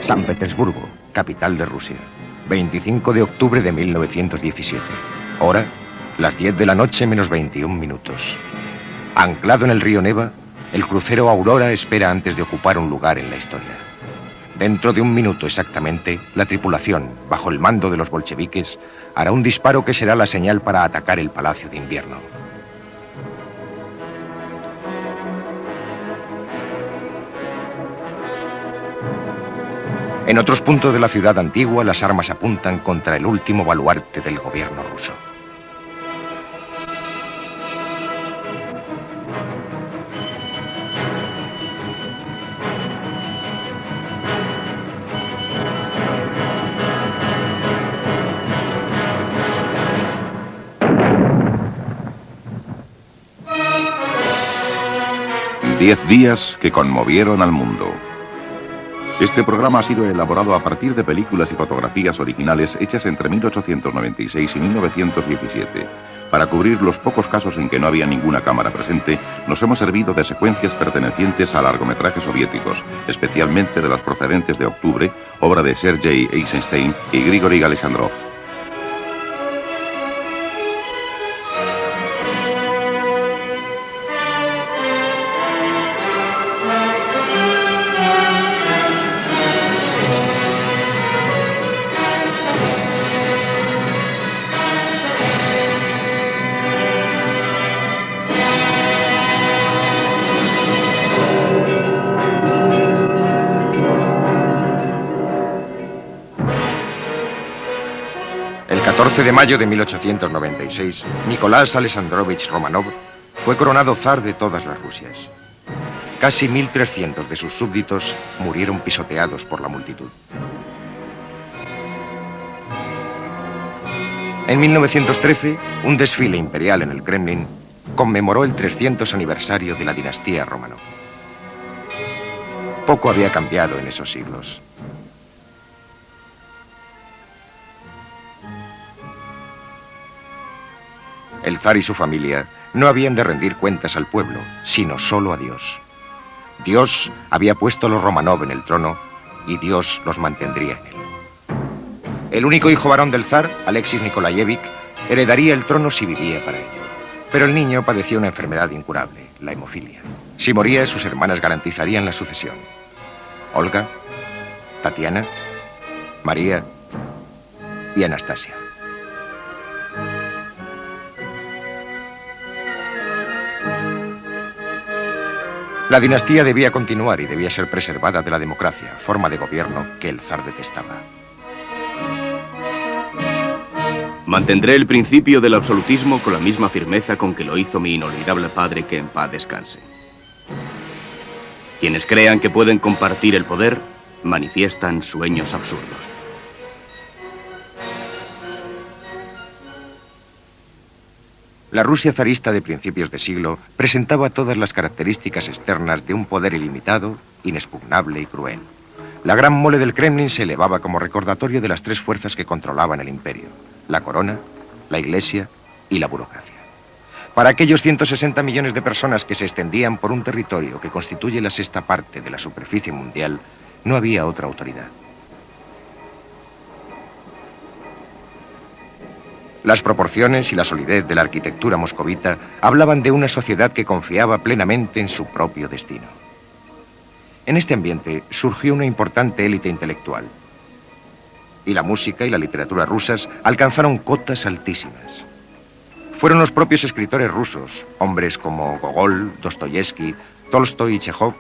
San Petersburgo, capital de Rusia. 25 de octubre de 1917. Hora, las 10 de la noche menos 21 minutos. Anclado en el río Neva, el crucero Aurora espera antes de ocupar un lugar en la historia. Dentro de un minuto exactamente, la tripulación, bajo el mando de los bolcheviques, hará un disparo que será la señal para atacar el Palacio de Invierno. En otros puntos de la ciudad antigua, las armas apuntan contra el último baluarte del gobierno ruso. Diez días que conmovieron al mundo. Este programa ha sido elaborado a partir de películas y fotografías originales hechas entre 1896 y 1917. Para cubrir los pocos casos en que no había ninguna cámara presente, nos hemos servido de secuencias pertenecientes a largometrajes soviéticos, especialmente de las procedentes de Octubre, obra de Sergei Eisenstein y Grigori Alexandrov. El 14 de mayo de 1896, Nicolás Alexandrovich Romanov fue coronado zar de todas las Rusias. Casi 1.300 de sus súbditos murieron pisoteados por la multitud. En 1913, un desfile imperial en el Kremlin conmemoró el 300 aniversario de la dinastía Romanov. Poco había cambiado en esos siglos. El zar y su familia no habían de rendir cuentas al pueblo, sino solo a Dios. Dios había puesto a los Romanov en el trono y Dios los mantendría en él. El único hijo varón del zar, Alexis Nikolayevich, heredaría el trono si vivía para ello. Pero el niño padecía una enfermedad incurable, la hemofilia. Si moría, sus hermanas garantizarían la sucesión. Olga, Tatiana, María y Anastasia. La dinastía debía continuar y debía ser preservada de la democracia, forma de gobierno que el zar detestaba. Mantendré el principio del absolutismo con la misma firmeza con que lo hizo mi inolvidable padre, que en paz descanse. Quienes crean que pueden compartir el poder, manifiestan sueños absurdos. La Rusia zarista de principios de siglo presentaba todas las características externas de un poder ilimitado, inexpugnable y cruel. La gran mole del Kremlin se elevaba como recordatorio de las tres fuerzas que controlaban el imperio: la corona, la iglesia y la burocracia. Para aquellos 160 millones de personas que se extendían por un territorio que constituye la sexta parte de la superficie mundial, no había otra autoridad. Las proporciones y la solidez de la arquitectura moscovita hablaban de una sociedad que confiaba plenamente en su propio destino. En este ambiente surgió una importante élite intelectual, y la música y la literatura rusas alcanzaron cotas altísimas. Fueron los propios escritores rusos, hombres como Gogol, Dostoyevsky, Tolstoy y Chekhov,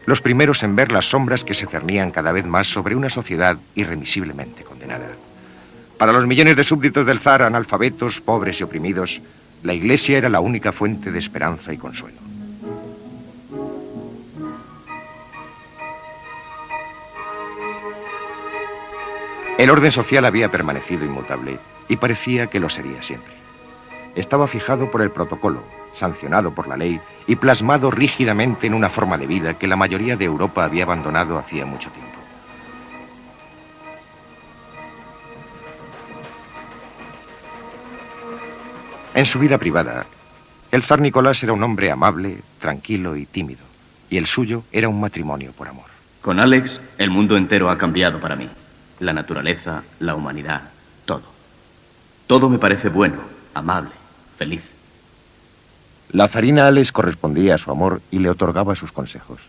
los primeros en ver las sombras que se cernían cada vez más sobre una sociedad irremisiblemente condenada. Para los millones de súbditos del zar, analfabetos, pobres y oprimidos, la iglesia era la única fuente de esperanza y consuelo. El orden social había permanecido inmutable y parecía que lo sería siempre. Estaba fijado por el protocolo, sancionado por la ley y plasmado rígidamente en una forma de vida que la mayoría de Europa había abandonado hacía mucho tiempo. En su vida privada, el zar Nicolás era un hombre amable, tranquilo y tímido, y el suyo era un matrimonio por amor. Con Alex, el mundo entero ha cambiado para mí. La naturaleza, la humanidad, todo. Todo me parece bueno, amable, feliz. La zarina Alex correspondía a su amor y le otorgaba sus consejos.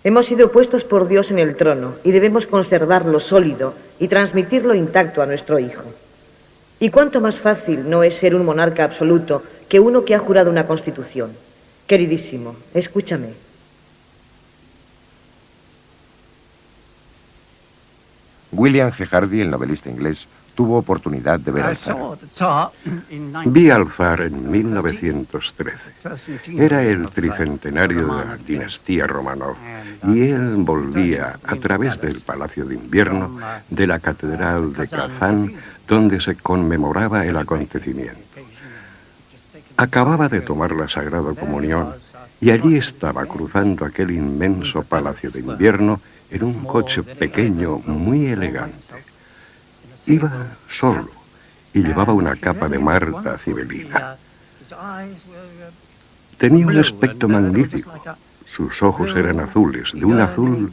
Hemos sido puestos por Dios en el trono y debemos conservarlo sólido y transmitirlo intacto a nuestro hijo. ¿Y cuánto más fácil no es ser un monarca absoluto que uno que ha jurado una constitución? Queridísimo, escúchame. William G. Hardy, el novelista inglés, tuvo oportunidad de ver al zar. Vi al zar en 1913. Era el tricentenario de la dinastía Romanov y él volvía a través del Palacio de Invierno de la Catedral de Kazán, donde se conmemoraba el acontecimiento. Acababa de tomar la Sagrada Comunión y allí estaba cruzando aquel inmenso Palacio de Invierno en un coche pequeño muy elegante. Iba solo y llevaba una capa de Marta cibelina. Tenía un aspecto magnífico. Sus ojos eran azules, de un azul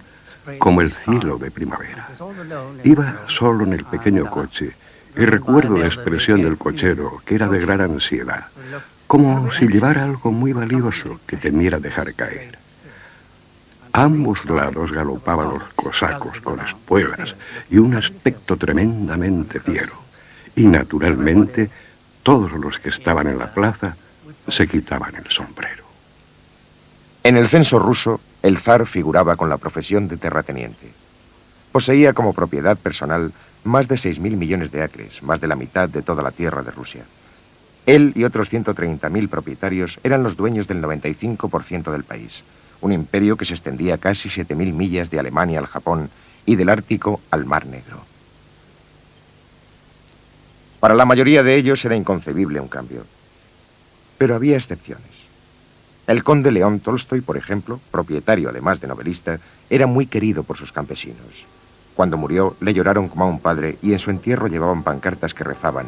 como el cielo de primavera. Iba solo en el pequeño coche y recuerdo la expresión del cochero, que era de gran ansiedad, como si llevara algo muy valioso que temiera dejar caer. A ambos lados galopaban los cosacos con espuelas y un aspecto tremendamente fiero. Y naturalmente, todos los que estaban en la plaza se quitaban el sombrero. En el censo ruso, el zar figuraba con la profesión de terrateniente. Poseía como propiedad personal más de 6.000 millones de acres, más de la mitad de toda la tierra de Rusia. Él y otros 130.000 propietarios eran los dueños del 95% del país. Un imperio que se extendía casi 7.000 millas de Alemania al Japón y del Ártico al Mar Negro. Para la mayoría de ellos era inconcebible un cambio. Pero había excepciones. El conde León Tolstoy, por ejemplo, propietario además de novelista, era muy querido por sus campesinos. Cuando murió, le lloraron como a un padre y en su entierro llevaban pancartas que rezaban: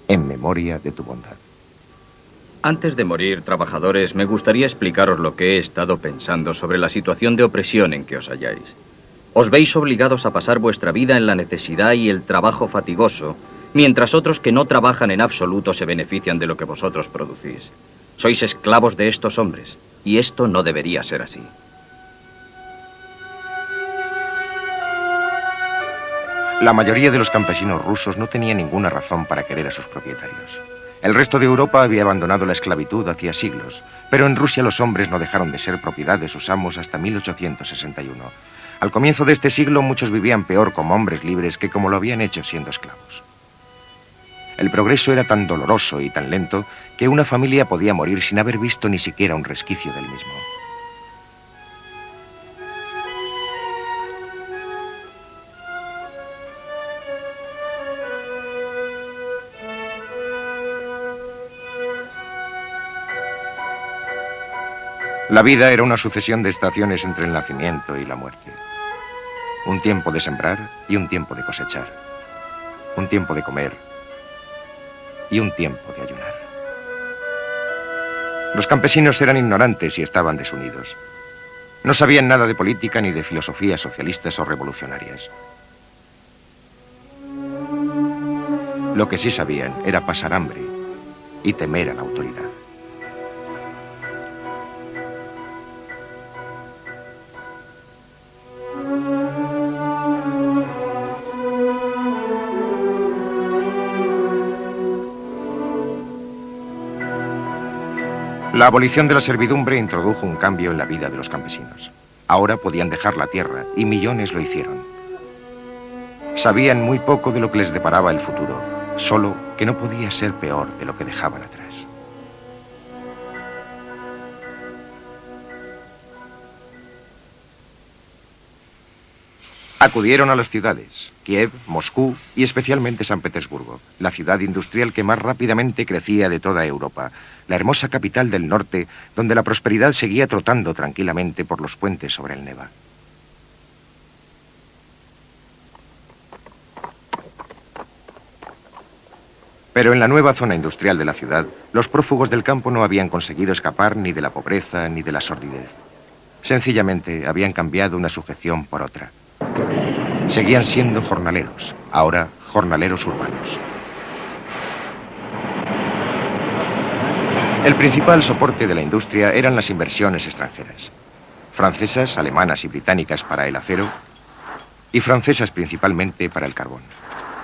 en memoria de tu bondad. Antes de morir, trabajadores, me gustaría explicaros lo que he estado pensando sobre la situación de opresión en que os halláis. Os veis obligados a pasar vuestra vida en la necesidad y el trabajo fatigoso, mientras otros que no trabajan en absoluto se benefician de lo que vosotros producís. Sois esclavos de estos hombres, y esto no debería ser así. La mayoría de los campesinos rusos no tenía ninguna razón para querer a sus propietarios. El resto de Europa había abandonado la esclavitud hacía siglos, pero en Rusia los hombres no dejaron de ser propiedad de sus amos hasta 1861. Al comienzo de este siglo muchos vivían peor como hombres libres que como lo habían hecho siendo esclavos. El progreso era tan doloroso y tan lento que una familia podía morir sin haber visto ni siquiera un resquicio del mismo. La vida era una sucesión de estaciones entre el nacimiento y la muerte. Un tiempo de sembrar y un tiempo de cosechar. Un tiempo de comer y un tiempo de ayunar. Los campesinos eran ignorantes y estaban desunidos. No sabían nada de política ni de filosofías socialistas o revolucionarias. Lo que sí sabían era pasar hambre y temer a la autoridad. La abolición de la servidumbre introdujo un cambio en la vida de los campesinos. Ahora podían dejar la tierra, y millones lo hicieron. Sabían muy poco de lo que les deparaba el futuro, solo que no podía ser peor de lo que dejaban atrás. Acudieron a las ciudades, Kiev, Moscú y especialmente San Petersburgo, la ciudad industrial que más rápidamente crecía de toda Europa, la hermosa capital del norte, donde la prosperidad seguía trotando tranquilamente por los puentes sobre el Neva. Pero en la nueva zona industrial de la ciudad, los prófugos del campo no habían conseguido escapar ni de la pobreza ni de la sordidez. Sencillamente habían cambiado una sujeción por otra. Seguían siendo jornaleros, ahora jornaleros urbanos. El principal soporte de la industria eran las inversiones extranjeras. Francesas, alemanas y británicas para el acero y francesas principalmente para el carbón.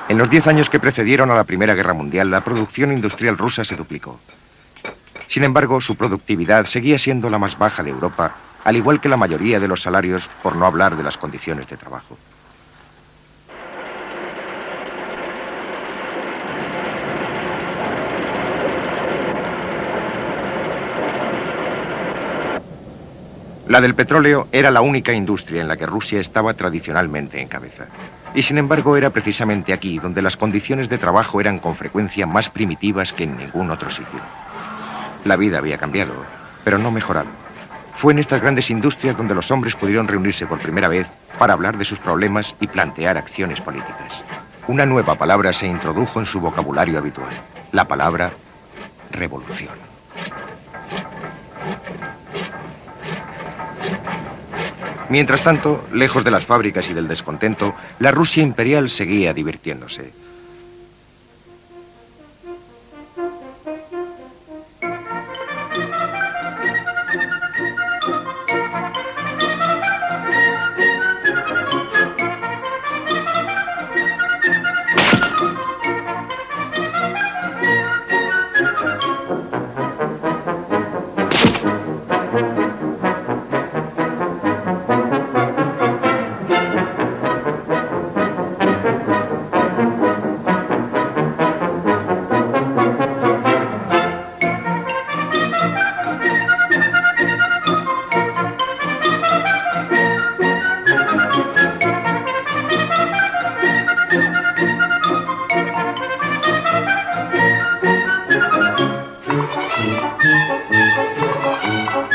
En los 10 años que precedieron a la Primera Guerra Mundial, la producción industrial rusa se duplicó. Sin embargo, su productividad seguía siendo la más baja de Europa, al igual que la mayoría de los salarios, por no hablar de las condiciones de trabajo. La del petróleo era la única industria en la que Rusia estaba tradicionalmente en cabeza. Y sin embargo era precisamente aquí donde las condiciones de trabajo eran con frecuencia más primitivas que en ningún otro sitio. La vida había cambiado, pero no mejorado. Fue en estas grandes industrias donde los hombres pudieron reunirse por primera vez para hablar de sus problemas y plantear acciones políticas. Una nueva palabra se introdujo en su vocabulario habitual, la palabra revolución. Mientras tanto, lejos de las fábricas y del descontento, la Rusia imperial seguía divirtiéndose.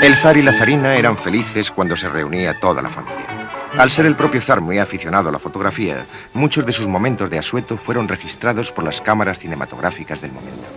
El zar y la zarina eran felices cuando se reunía toda la familia. Al ser el propio zar muy aficionado a la fotografía, muchos de sus momentos de asueto fueron registrados por las cámaras cinematográficas del momento.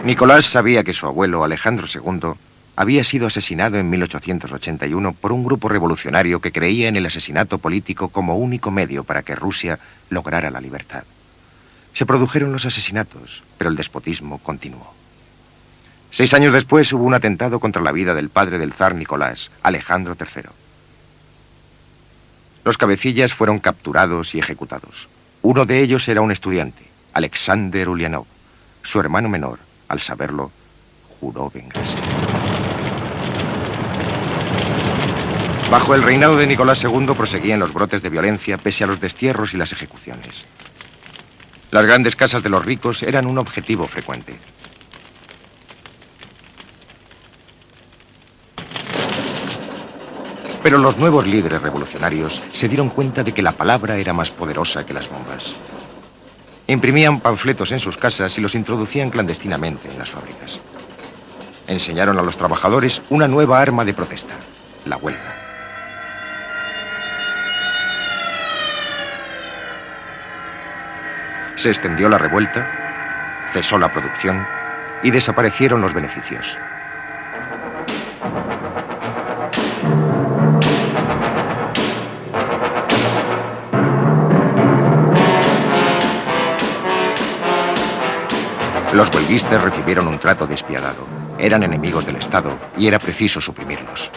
Nicolás sabía que su abuelo, Alejandro II, había sido asesinado en 1881 por un grupo revolucionario que creía en el asesinato político como único medio para que Rusia lograra la libertad. Se produjeron los asesinatos, pero el despotismo continuó. 6 años después hubo un atentado contra la vida del padre del zar Nicolás, Alejandro III. Los cabecillas fueron capturados y ejecutados. Uno de ellos era un estudiante, Alexander Ulyanov. Su hermano menor, al saberlo, juró vengarse. Bajo el reinado de Nicolás II proseguían los brotes de violencia pese a los destierros y las ejecuciones. Las grandes casas de los ricos eran un objetivo frecuente. Pero los nuevos líderes revolucionarios se dieron cuenta de que la palabra era más poderosa que las bombas. Imprimían panfletos en sus casas y los introducían clandestinamente en las fábricas. Enseñaron a los trabajadores una nueva arma de protesta, la huelga. Se extendió la revuelta, cesó la producción y desaparecieron los beneficios. Los huelguistas recibieron un trato despiadado. Eran enemigos del Estado y era preciso suprimirlos.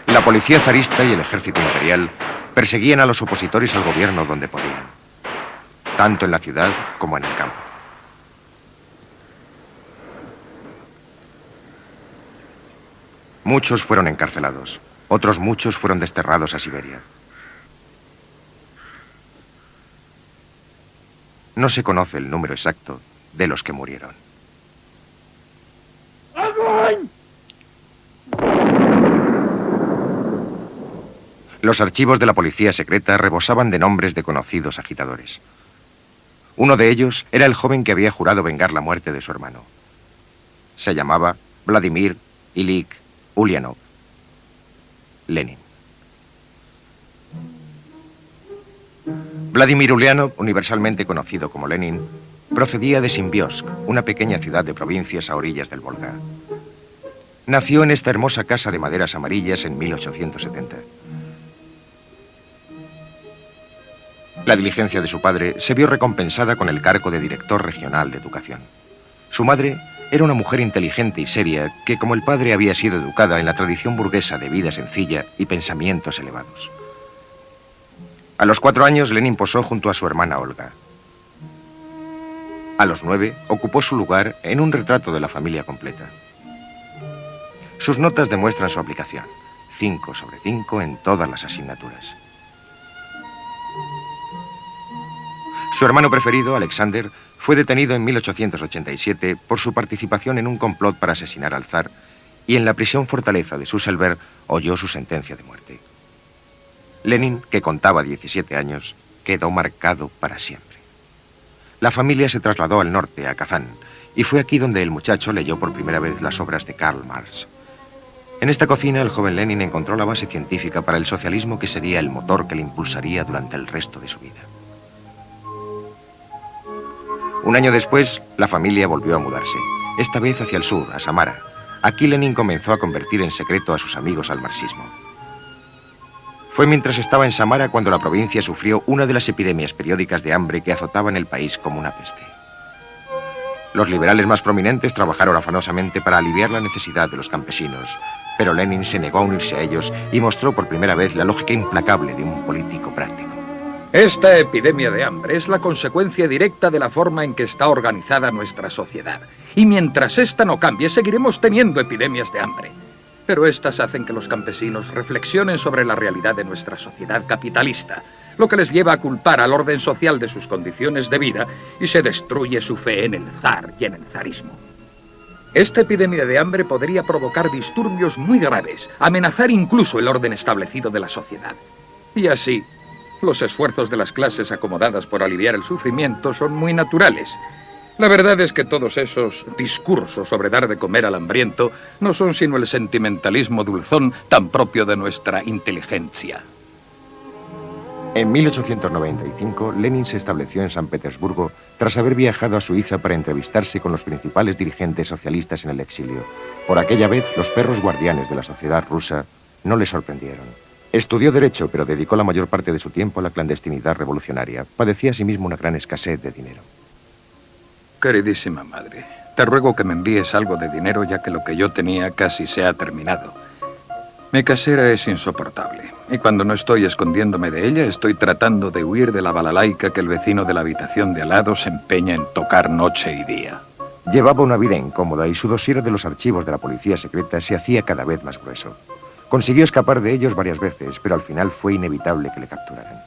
La policía zarista y el ejército imperial perseguían a los opositores al gobierno donde podían, tanto en la ciudad como en el campo. Muchos fueron encarcelados, otros muchos fueron desterrados a Siberia. No se conoce el número exacto de los que murieron. Los archivos de la policía secreta rebosaban de nombres de conocidos agitadores. Uno de ellos era el joven que había jurado vengar la muerte de su hermano. Se llamaba Vladimir Ilich Ulyanov. Lenin. Vladimir Ulyanov, universalmente conocido como Lenin, procedía de Simbiosk, una pequeña ciudad de provincias a orillas del Volga. Nació en esta hermosa casa de maderas amarillas en 1870. La diligencia de su padre se vio recompensada con el cargo de director regional de educación. Su madre era una mujer inteligente y seria que, como el padre, había sido educada en la tradición burguesa de vida sencilla y pensamientos elevados. A los 4 años, Lenin posó junto a su hermana Olga. A los 9, ocupó su lugar en un retrato de la familia completa. Sus notas demuestran su aplicación, 5 sobre 5 en todas las asignaturas. Su hermano preferido, Alexander, fue detenido en 1887 por su participación en un complot para asesinar al zar y en la prisión fortaleza de Susselberg oyó su sentencia de muerte. Lenin, que contaba 17 años, quedó marcado para siempre. La familia se trasladó al norte, a Kazán, y fue aquí donde el muchacho leyó por primera vez las obras de Karl Marx. En esta cocina, el joven Lenin encontró la base científica para el socialismo que sería el motor que le impulsaría durante el resto de su vida. Un año después, la familia volvió a mudarse, esta vez hacia el sur, a Samara. Aquí Lenin comenzó a convertir en secreto a sus amigos al marxismo. Fue mientras estaba en Samara cuando la provincia sufrió una de las epidemias periódicas de hambre que azotaban el país como una peste. Los liberales más prominentes trabajaron afanosamente para aliviar la necesidad de los campesinos, pero Lenin se negó a unirse a ellos y mostró por primera vez la lógica implacable de un político práctico. Esta epidemia de hambre es la consecuencia directa de la forma en que está organizada nuestra sociedad. Y mientras esta no cambie, seguiremos teniendo epidemias de hambre. Pero estas hacen que los campesinos reflexionen sobre la realidad de nuestra sociedad capitalista, lo que les lleva a culpar al orden social de sus condiciones de vida y se destruye su fe en el zar y en el zarismo. Esta epidemia de hambre podría provocar disturbios muy graves, amenazar incluso el orden establecido de la sociedad. Y así, los esfuerzos de las clases acomodadas por aliviar el sufrimiento son muy naturales. La verdad es que todos esos discursos sobre dar de comer al hambriento no son sino el sentimentalismo dulzón tan propio de nuestra inteligencia. En 1895, Lenin se estableció en San Petersburgo tras haber viajado a Suiza para entrevistarse con los principales dirigentes socialistas en el exilio. Por aquella vez, los perros guardianes de la sociedad rusa no le sorprendieron. Estudió Derecho, pero dedicó la mayor parte de su tiempo a la clandestinidad revolucionaria. Padecía asimismo una gran escasez de dinero. Queridísima madre, te ruego que me envíes algo de dinero, ya que lo que yo tenía casi se ha terminado. Mi casera es insoportable, y cuando no estoy escondiéndome de ella, estoy tratando de huir de la balalaika que el vecino de la habitación de al lado se empeña en tocar noche y día. Llevaba una vida incómoda y su dossier de los archivos de la policía secreta se hacía cada vez más grueso. Consiguió escapar de ellos varias veces, pero al final fue inevitable que le capturaran.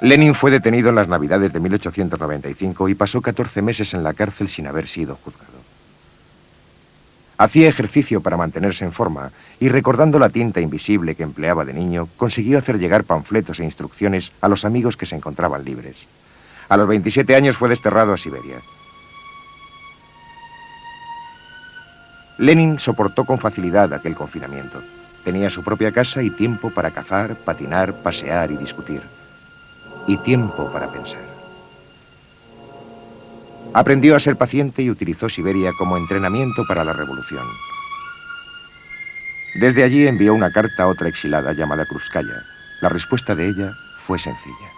Lenin fue detenido en las Navidades de 1895 y pasó 14 meses en la cárcel sin haber sido juzgado. Hacía ejercicio para mantenerse en forma y, recordando la tinta invisible que empleaba de niño, consiguió hacer llegar panfletos e instrucciones a los amigos que se encontraban libres. A los 27 años fue desterrado a Siberia. Lenin soportó con facilidad aquel confinamiento. Tenía su propia casa y tiempo para cazar, patinar, pasear y discutir. Y tiempo para pensar. Aprendió a ser paciente y utilizó Siberia como entrenamiento para la revolución. Desde allí envió una carta a otra exilada llamada Krúpskaya. La respuesta de ella fue sencilla.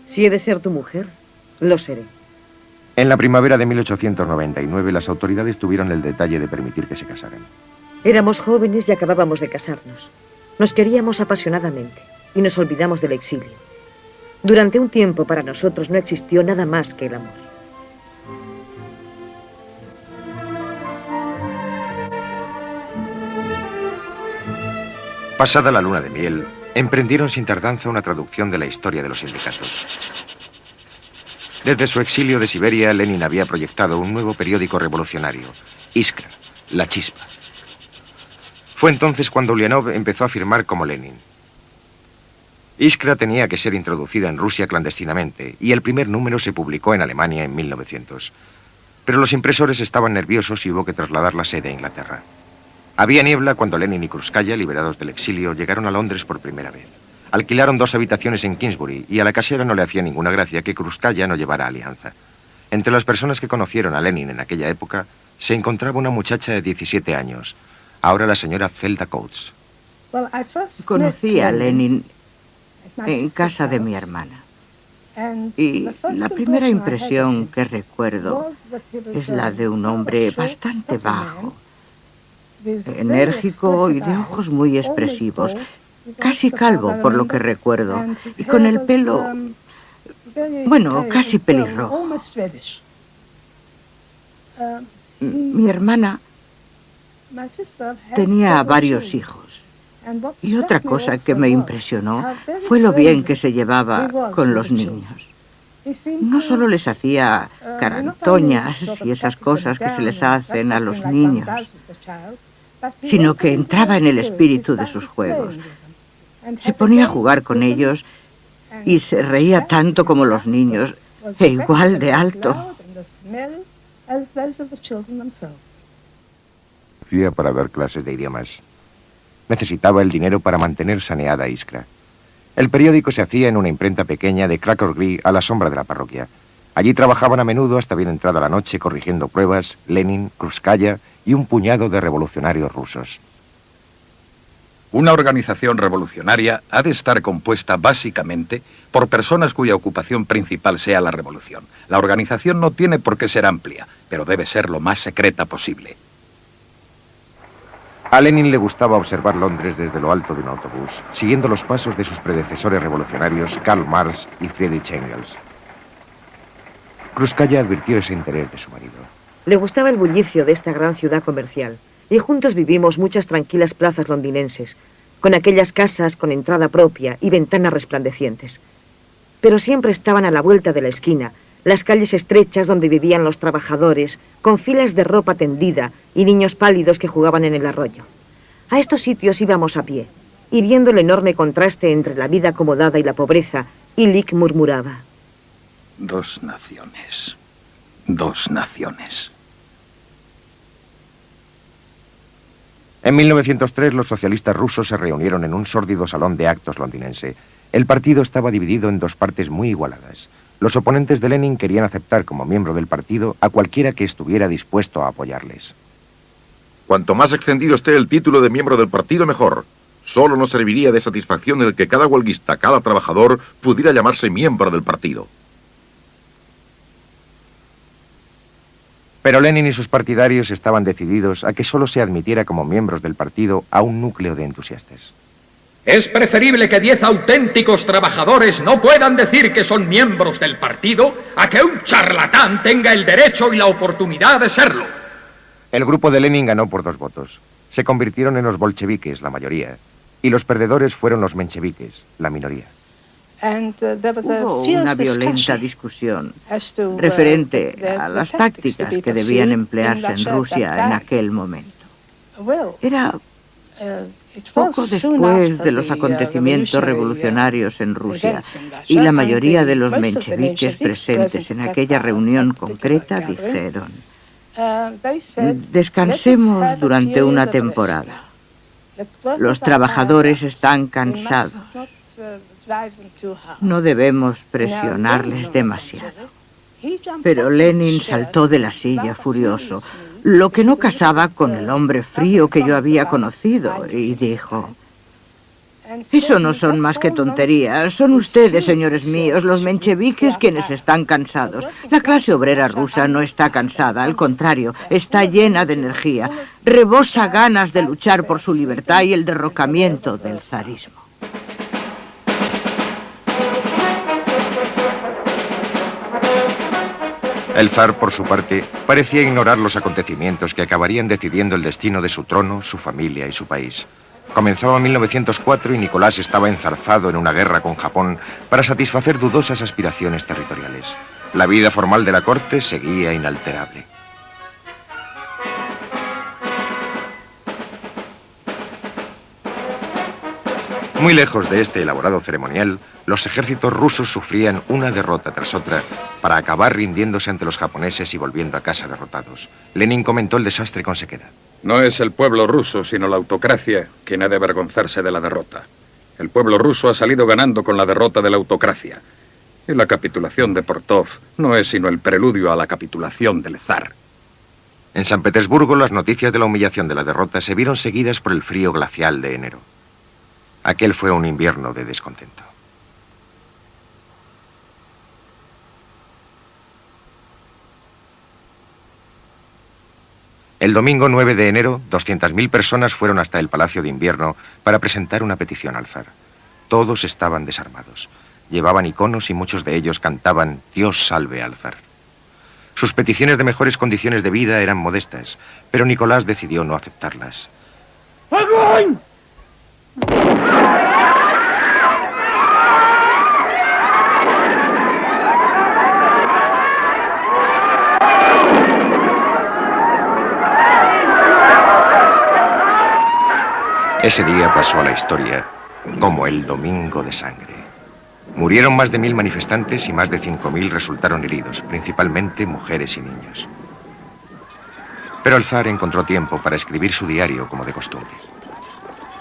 Si he de ser tu mujer, lo seré. En la primavera de 1899, las autoridades tuvieron el detalle de permitir que se casaran. Éramos jóvenes y acabábamos de casarnos. Nos queríamos apasionadamente y nos olvidamos del exilio. Durante un tiempo para nosotros no existió nada más que el amor. Pasada la luna de miel, emprendieron sin tardanza una traducción de la historia de los sindicatos. Desde su exilio de Siberia, Lenin había proyectado un nuevo periódico revolucionario, Iskra, La Chispa. Fue entonces cuando Ulianov empezó a firmar como Lenin. Iskra tenía que ser introducida en Rusia clandestinamente y el primer número se publicó en Alemania en 1900. Pero los impresores estaban nerviosos y hubo que trasladar la sede a Inglaterra. Había niebla cuando Lenin y Krúpskaya, liberados del exilio, llegaron a Londres por primera vez. Alquilaron 2 habitaciones en Kingsbury y a la casera no le hacía ninguna gracia que Krúpskaya no llevara alianza. Entre las personas que conocieron a Lenin en aquella época se encontraba una muchacha de 17 años, ahora la señora Zelda Coates. Conocí a Lenin en casa de mi hermana. Y la primera impresión que recuerdo es la de un hombre bastante bajo, enérgico y de ojos muy expresivos, casi calvo por lo que recuerdo, y con el pelo, bueno, casi pelirrojo. Mi hermana tenía varios hijos. Y otra cosa que me impresionó fue lo bien que se llevaba con los niños. No solo les hacía carantoñas y esas cosas que se les hacen a los niños, sino que entraba en el espíritu de sus juegos. Se ponía a jugar con ellos y se reía tanto como los niños, e igual de alto. Hacía para dar clases de idiomas. Necesitaba el dinero para mantener saneada Iskra. El periódico se hacía en una imprenta pequeña de Krakow Gris a la sombra de la parroquia. Allí trabajaban a menudo hasta bien entrada la noche corrigiendo pruebas Lenin, Krúpskaya y un puñado de revolucionarios rusos. Una organización revolucionaria ha de estar compuesta básicamente por personas cuya ocupación principal sea la revolución. La organización no tiene por qué ser amplia, pero debe ser lo más secreta posible. A Lenin le gustaba observar Londres desde lo alto de un autobús, siguiendo los pasos de sus predecesores revolucionarios Karl Marx y Friedrich Engels. Krúpskaya advirtió ese interés de su marido. Le gustaba el bullicio de esta gran ciudad comercial, y juntos vivimos muchas tranquilas plazas londinenses, con aquellas casas con entrada propia y ventanas resplandecientes. Pero siempre estaban a la vuelta de la esquina las calles estrechas donde vivían los trabajadores, con filas de ropa tendida y niños pálidos que jugaban en el arroyo. A estos sitios íbamos a pie, y viendo el enorme contraste entre la vida acomodada y la pobreza, Illich murmuraba: Dos naciones. Dos naciones. En 1903 los socialistas rusos se reunieron en un sórdido salón de actos londinense. El partido estaba dividido en dos partes muy igualadas. Los oponentes de Lenin querían aceptar como miembro del partido a cualquiera que estuviera dispuesto a apoyarles. Cuanto más extendido esté el título de miembro del partido, mejor. Solo nos serviría de satisfacción el que cada huelguista, cada trabajador, pudiera llamarse miembro del partido. Pero Lenin y sus partidarios estaban decididos a que solo se admitiera como miembros del partido a un núcleo de entusiastas. Es preferible que 10 auténticos trabajadores no puedan decir que son miembros del partido a que un charlatán tenga el derecho y la oportunidad de serlo. El grupo de Lenin ganó por 2 votos. Se convirtieron en los bolcheviques, la mayoría, y los perdedores fueron los mencheviques, la minoría. Hubo una violenta discusión referente a las tácticas que debían emplearse en Rusia en aquel momento. Era poco después de los acontecimientos revolucionarios en Rusia, y la mayoría de los mencheviques presentes en aquella reunión concreta dijeron: descansemos durante una temporada. Los trabajadores están cansados. No debemos presionarles demasiado. Pero Lenin saltó de la silla furioso, lo que no casaba con el hombre frío que yo había conocido, y dijo: eso no son más que tonterías. Son ustedes, señores míos, los mencheviques, quienes están cansados. La clase obrera rusa no está cansada, al contrario, está llena de energía. Rebosa ganas de luchar por su libertad y el derrocamiento del zarismo. El zar, por su parte, parecía ignorar los acontecimientos que acabarían decidiendo el destino de su trono, su familia y su país. Comenzaba 1904 y Nicolás estaba enzarzado en una guerra con Japón para satisfacer dudosas aspiraciones territoriales. La vida formal de la corte seguía inalterable. Muy lejos de este elaborado ceremonial, los ejércitos rusos sufrían una derrota tras otra para acabar rindiéndose ante los japoneses y volviendo a casa derrotados. Lenin comentó el desastre con sequedad. No es el pueblo ruso, sino la autocracia quien ha de avergonzarse de la derrota. El pueblo ruso ha salido ganando con la derrota de la autocracia. Y la capitulación de Portov no es sino el preludio a la capitulación del zar. En San Petersburgo, las noticias de la humillación de la derrota se vieron seguidas por el frío glacial de enero. Aquel fue un invierno de descontento. El domingo 9 de enero, 200.000 personas fueron hasta el Palacio de Invierno para presentar una petición al zar. Todos estaban desarmados. Llevaban iconos y muchos de ellos cantaban «Dios salve al zar». Sus peticiones de mejores condiciones de vida eran modestas, pero Nicolás decidió no aceptarlas. ¡Agón! Ese día pasó a la historia como el Domingo de Sangre. Murieron más de 1000 manifestantes y más de 5000 resultaron heridos, principalmente mujeres y niños. Pero el zar encontró tiempo para escribir su diario como de costumbre.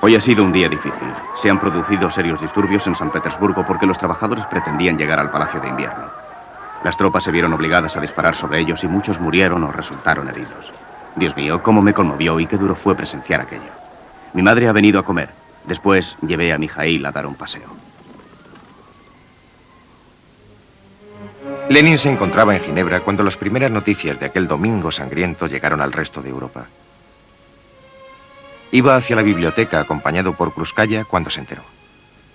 Hoy ha sido un día difícil. Se han producido serios disturbios en San Petersburgo porque los trabajadores pretendían llegar al Palacio de Invierno. Las tropas se vieron obligadas a disparar sobre ellos y muchos murieron o resultaron heridos. Dios mío, cómo me conmovió y qué duro fue presenciar aquello. Mi madre ha venido a comer. Después llevé a Mijaíl a dar un paseo. Lenin se encontraba en Ginebra cuando las primeras noticias de aquel domingo sangriento llegaron al resto de Europa. Iba hacia la biblioteca acompañado por Krúpskaya cuando se enteró.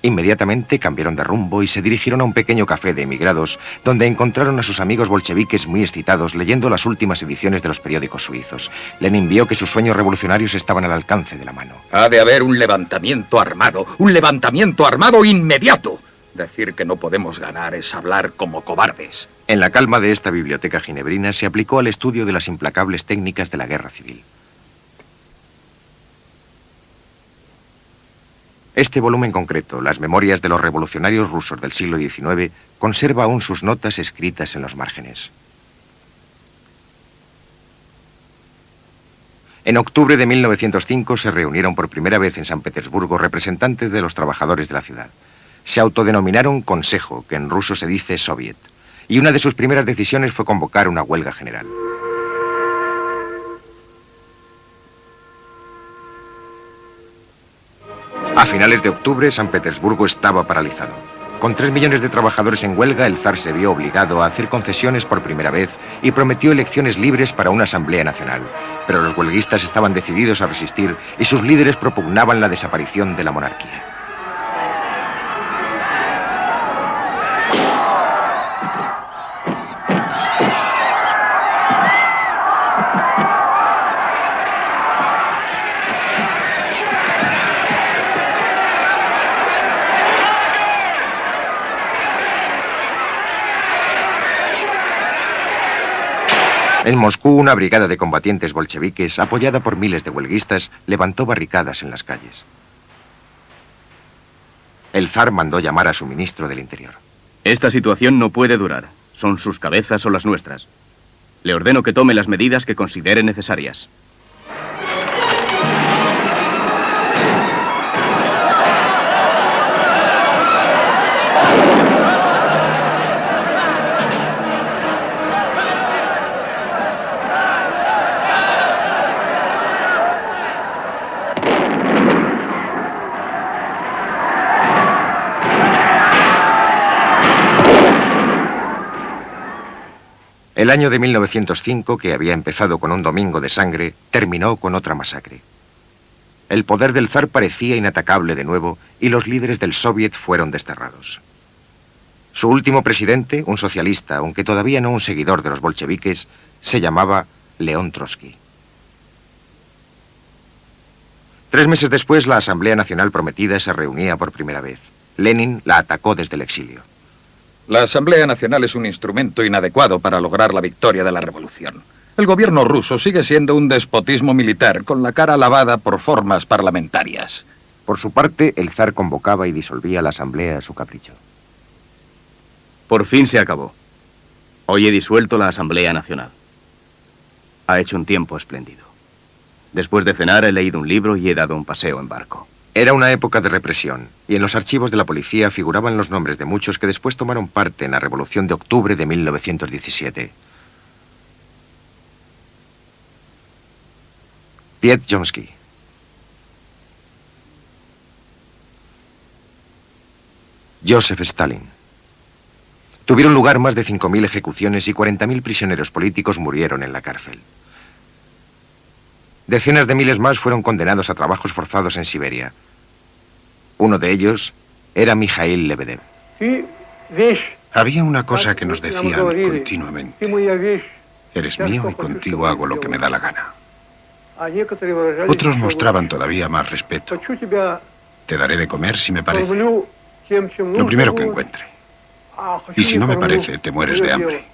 Inmediatamente cambiaron de rumbo y se dirigieron a un pequeño café de emigrados donde encontraron a sus amigos bolcheviques muy excitados leyendo las últimas ediciones de los periódicos suizos. Lenin vio que sus sueños revolucionarios estaban al alcance de la mano. Ha de haber un levantamiento armado inmediato. Decir que no podemos ganar es hablar como cobardes. En la calma de esta biblioteca ginebrina se aplicó al estudio de las implacables técnicas de la guerra civil. Este volumen concreto, Las memorias de los revolucionarios rusos del siglo XIX, conserva aún sus notas escritas en los márgenes. En octubre de 1905 se reunieron por primera vez en San Petersburgo representantes de los trabajadores de la ciudad. Se autodenominaron Consejo, que en ruso se dice Soviet, y una de sus primeras decisiones fue convocar una huelga general. A finales de octubre, San Petersburgo estaba paralizado. Con 3 millones de trabajadores en huelga, el zar se vio obligado a hacer concesiones por primera vez y prometió elecciones libres para una asamblea nacional. Pero los huelguistas estaban decididos a resistir y sus líderes propugnaban la desaparición de la monarquía. En Moscú, una brigada de combatientes bolcheviques, apoyada por miles de huelguistas, levantó barricadas en las calles. El zar mandó llamar a su ministro del Interior. Esta situación no puede durar. Son sus cabezas o las nuestras. Le ordeno que tome las medidas que considere necesarias. El año de 1905, que había empezado con un domingo de sangre, terminó con otra masacre. El poder del zar parecía inatacable de nuevo y los líderes del Soviet fueron desterrados. Su último presidente, un socialista, aunque todavía no un seguidor de los bolcheviques, se llamaba León Trotsky. 3 meses después, la Asamblea Nacional prometida se reunía por primera vez. Lenin la atacó desde el exilio. La Asamblea Nacional es un instrumento inadecuado para lograr la victoria de la revolución. El gobierno ruso sigue siendo un despotismo militar con la cara lavada por formas parlamentarias. Por su parte, el zar convocaba y disolvía la asamblea a su capricho. Por fin se acabó. Hoy he disuelto la Asamblea Nacional. Ha hecho un tiempo espléndido. Después de cenar he leído un libro y he dado un paseo en barco. Era una época de represión, y en los archivos de la policía figuraban los nombres de muchos que después tomaron parte en la Revolución de Octubre de 1917. Piet Chomsky, Joseph Stalin. Tuvieron lugar más de 5.000 ejecuciones y 40.000 prisioneros políticos murieron en la cárcel. Decenas de miles más fueron condenados a trabajos forzados en Siberia. Uno de ellos era Mikhail Lebedev. Había una cosa que nos decían continuamente. Eres mío y contigo hago lo que me da la gana. Otros mostraban todavía más respeto. Te daré de comer si me parece. Lo primero que encuentre. Y si no me parece, te mueres de hambre.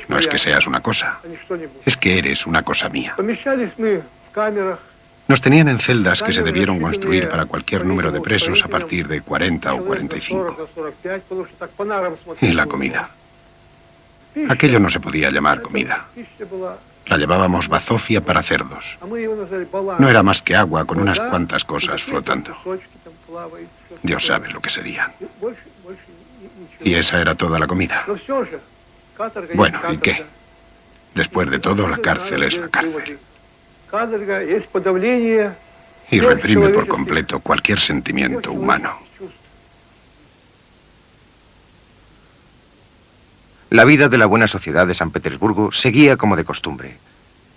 No es que seas una cosa, es que eres una cosa mía. Nos tenían en celdas que se debieron construir para cualquier número de presos a partir de 40 o 45. Y la comida. Aquello no se podía llamar comida. La llamábamos bazofia para cerdos. No era más que agua con unas cuantas cosas flotando. Dios sabe lo que serían. Y esa era toda la comida. Bueno, ¿y qué? Después de todo, la cárcel es la cárcel. Y reprime por completo cualquier sentimiento humano. La vida de la buena sociedad de San Petersburgo seguía como de costumbre.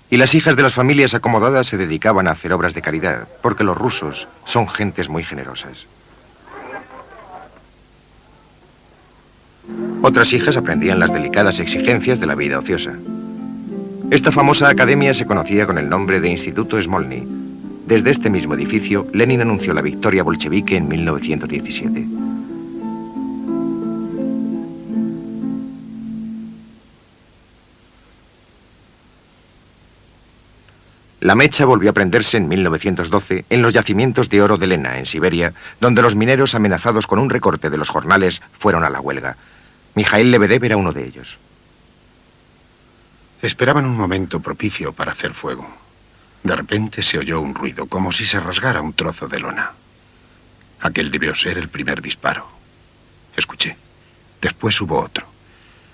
Y las hijas de las familias acomodadas se dedicaban a hacer obras de caridad, porque los rusos son gentes muy generosas. Otras hijas aprendían las delicadas exigencias de la vida ociosa. Esta famosa academia se conocía con el nombre de Instituto Smolny. Desde este mismo edificio, Lenin anunció la victoria bolchevique en 1917. La mecha volvió a prenderse en 1912 en los yacimientos de oro de Lena, en Siberia, donde los mineros amenazados con un recorte de los jornales fueron a la huelga. Mikhail Lebedev era uno de ellos. Esperaban un momento propicio para hacer fuego. De repente se oyó un ruido, como si se rasgara un trozo de lona. Aquel debió ser el primer disparo. Escuché. Después hubo otro.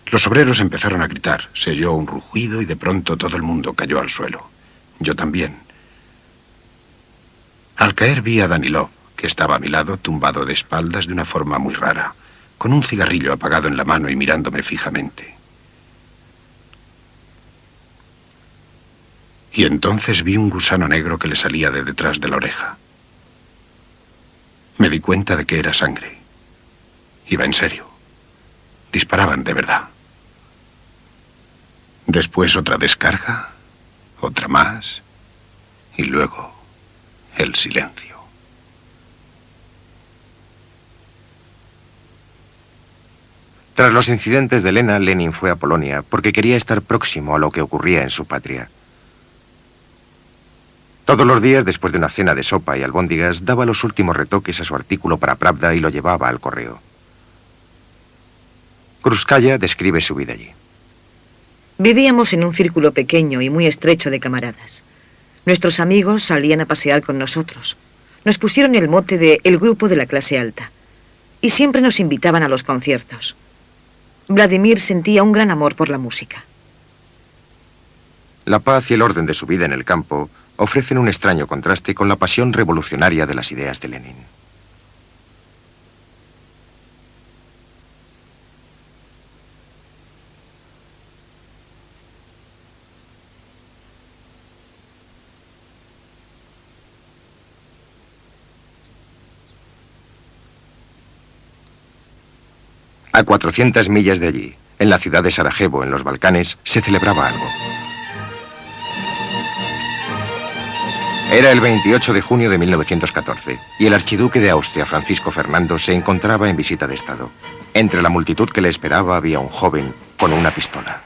Los obreros empezaron a gritar. Se oyó un rugido y de pronto todo el mundo cayó al suelo. Yo también. Al caer vi a Danilov, que estaba a mi lado, tumbado de espaldas de una forma muy rara, con un cigarrillo apagado en la mano y mirándome fijamente. Y entonces vi un gusano negro que le salía de detrás de la oreja. Me di cuenta de que era sangre. Iba en serio. Disparaban de verdad. Después otra descarga, otra más, y luego el silencio. Tras los incidentes de Lena, Lenin fue a Polonia porque quería estar próximo a lo que ocurría en su patria. Todos los días, después de una cena de sopa y albóndigas, daba los últimos retoques a su artículo para Pravda y lo llevaba al correo. Krúpskaya describe su vida allí. Vivíamos en un círculo pequeño y muy estrecho de camaradas. Nuestros amigos salían a pasear con nosotros. Nos pusieron el mote de el grupo de la clase alta. Y siempre nos invitaban a los conciertos. Vladimir sentía un gran amor por la música. La paz y el orden de su vida en el campo ofrecen un extraño contraste con la pasión revolucionaria de las ideas de Lenin. A 400 millas de allí, en la ciudad de Sarajevo, en los Balcanes, se celebraba algo. Era el 28 de junio de 1914 y el archiduque de Austria, Francisco Fernando, se encontraba en visita de Estado. Entre la multitud que le esperaba había un joven con una pistola.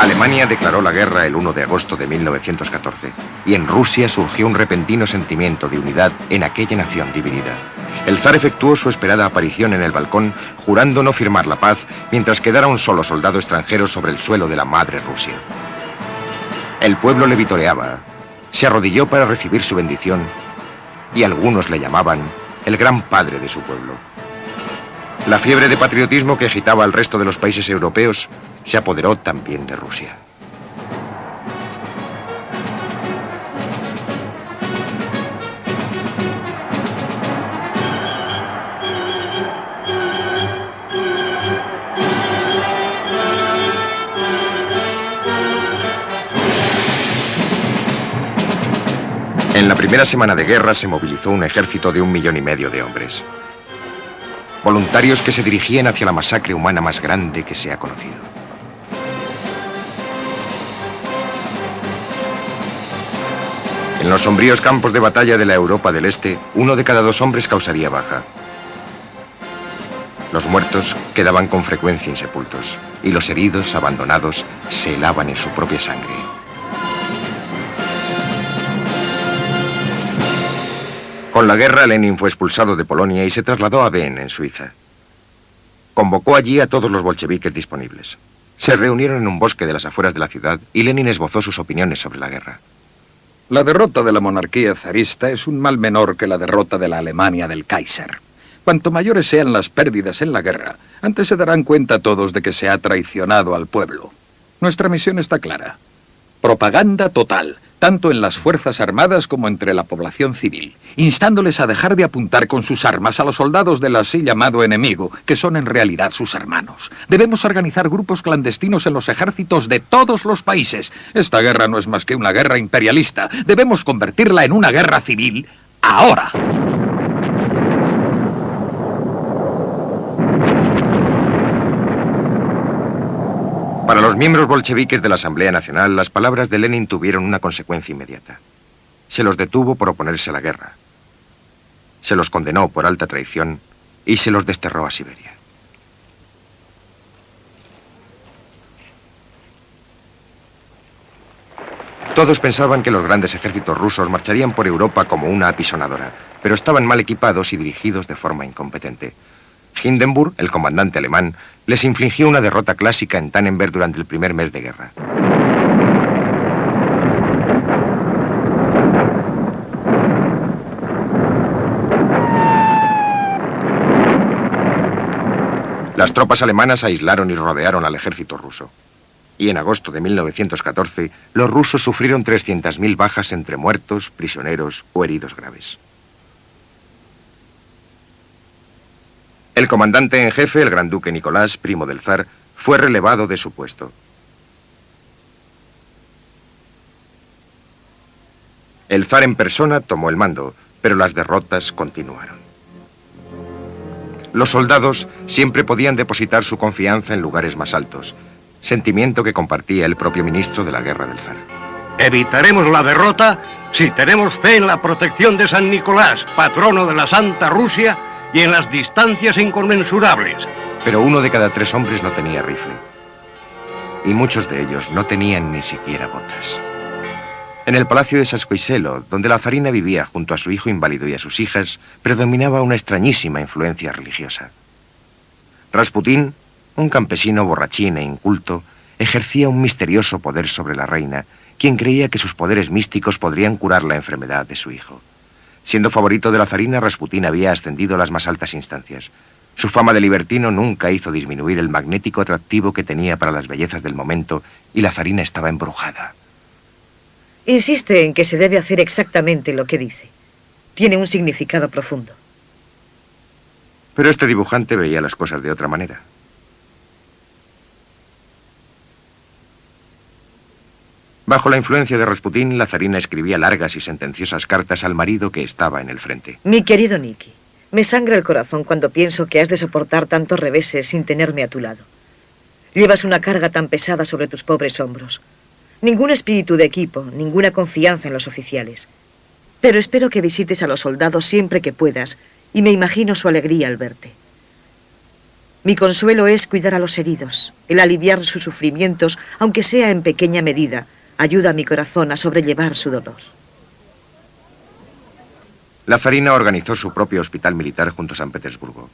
Alemania declaró la guerra el 1 de agosto de 1914 y en Rusia surgió un repentino sentimiento de unidad en aquella nación dividida. El zar efectuó su esperada aparición en el balcón, jurando no firmar la paz mientras quedara un solo soldado extranjero sobre el suelo de la madre Rusia. El pueblo le vitoreaba, se arrodilló para recibir su bendición y algunos le llamaban el gran padre de su pueblo. La fiebre de patriotismo que agitaba al resto de los países europeos se apoderó también de Rusia. En la primera semana de guerra se movilizó un ejército de 1,5 millones de hombres. Voluntarios que se dirigían hacia la masacre humana más grande que se ha conocido. En los sombríos campos de batalla de la Europa del Este, 1 de cada 2 hombres causaría baja. Los muertos quedaban con frecuencia insepultos y los heridos, abandonados, se helaban en su propia sangre. Con la guerra, Lenin fue expulsado de Polonia y se trasladó a Wien, en Suiza. Convocó allí a todos los bolcheviques disponibles. Se reunieron en un bosque de las afueras de la ciudad y Lenin esbozó sus opiniones sobre la guerra. La derrota de la monarquía zarista es un mal menor que la derrota de la Alemania del Kaiser. Cuanto mayores sean las pérdidas en la guerra, antes se darán cuenta todos de que se ha traicionado al pueblo. Nuestra misión está clara. Propaganda total, tanto en las Fuerzas Armadas como entre la población civil, instándoles a dejar de apuntar con sus armas a los soldados del así llamado enemigo, que son en realidad sus hermanos. Debemos organizar grupos clandestinos en los ejércitos de todos los países. Esta guerra no es más que una guerra imperialista. Debemos convertirla en una guerra civil ahora. Para los miembros bolcheviques de la Asamblea Nacional, las palabras de Lenin tuvieron una consecuencia inmediata. Se los detuvo por oponerse a la guerra. Se los condenó por alta traición y se los desterró a Siberia. Todos pensaban que los grandes ejércitos rusos marcharían por Europa como una apisonadora, pero estaban mal equipados y dirigidos de forma incompetente. Hindenburg, el comandante alemán, les infligió una derrota clásica en Tannenberg durante el primer mes de guerra. Las tropas alemanas aislaron y rodearon al ejército ruso. Y en agosto de 1914, los rusos sufrieron 300.000 bajas entre muertos, prisioneros o heridos graves. El comandante en jefe, el gran duque Nicolás, primo del zar, fue relevado de su puesto. El zar en persona tomó el mando, pero las derrotas continuaron. Los soldados siempre podían depositar su confianza en lugares más altos, sentimiento que compartía el propio ministro de la guerra del zar. Evitaremos la derrota si tenemos fe en la protección de San Nicolás, patrono de la Santa Rusia, y en las distancias inconmensurables. Pero 1 de cada 3 hombres no tenía rifle. Y muchos de ellos no tenían ni siquiera botas. En el palacio de Saskoiselo, donde la zarina vivía junto a su hijo inválido y a sus hijas, predominaba una extrañísima influencia religiosa. Rasputín, un campesino borrachín e inculto, ejercía un misterioso poder sobre la reina, quien creía que sus poderes místicos podrían curar la enfermedad de su hijo. Siendo favorito de la zarina, Rasputín había ascendido a las más altas instancias. Su fama de libertino nunca hizo disminuir el magnético atractivo que tenía para las bellezas del momento, y la zarina estaba embrujada. Insiste en que se debe hacer exactamente lo que dice. Tiene un significado profundo. Pero este dibujante veía las cosas de otra manera. Bajo la influencia de Rasputín, la zarina escribía largas y sentenciosas cartas al marido que estaba en el frente. Mi querido Nicky, me sangra el corazón cuando pienso que has de soportar tantos reveses sin tenerme a tu lado. Llevas una carga tan pesada sobre tus pobres hombros. Ningún espíritu de equipo, ninguna confianza en los oficiales. Pero espero que visites a los soldados siempre que puedas, y me imagino su alegría al verte. Mi consuelo es cuidar a los heridos, el aliviar sus sufrimientos, aunque sea en pequeña medida, ayuda a mi corazón a sobrellevar su dolor. La zarina organizó su propio hospital militar junto a San Petersburgo.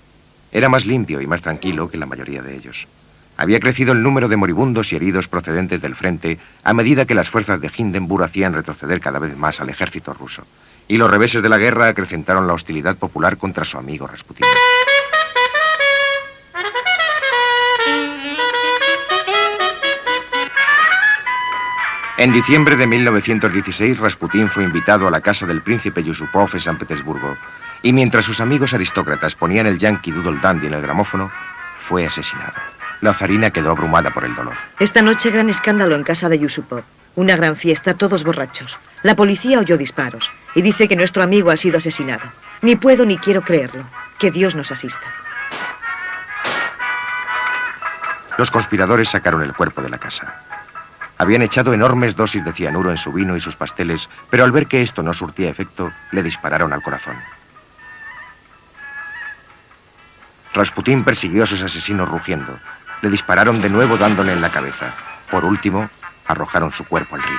Era más limpio y más tranquilo que la mayoría de ellos. Había crecido el número de moribundos y heridos procedentes del frente a medida que las fuerzas de Hindenburg hacían retroceder cada vez más al ejército ruso. Y los reveses de la guerra acrecentaron la hostilidad popular contra su amigo Rasputín. En diciembre de 1916, Rasputín fue invitado a la casa del príncipe Yusupov en San Petersburgo, y mientras sus amigos aristócratas ponían el Yankee Doodle Dandy en el gramófono, fue asesinado. La zarina quedó abrumada por el dolor. Esta noche gran escándalo en casa de Yusupov. Una gran fiesta, todos borrachos. La policía oyó disparos y dice que nuestro amigo ha sido asesinado. Ni puedo ni quiero creerlo. Que Dios nos asista. Los conspiradores sacaron el cuerpo de la casa. Habían echado enormes dosis de cianuro en su vino y sus pasteles, pero al ver que esto no surtía efecto, le dispararon al corazón. Rasputín persiguió a sus asesinos rugiendo. Le dispararon de nuevo dándole en la cabeza. Por último, arrojaron su cuerpo al río.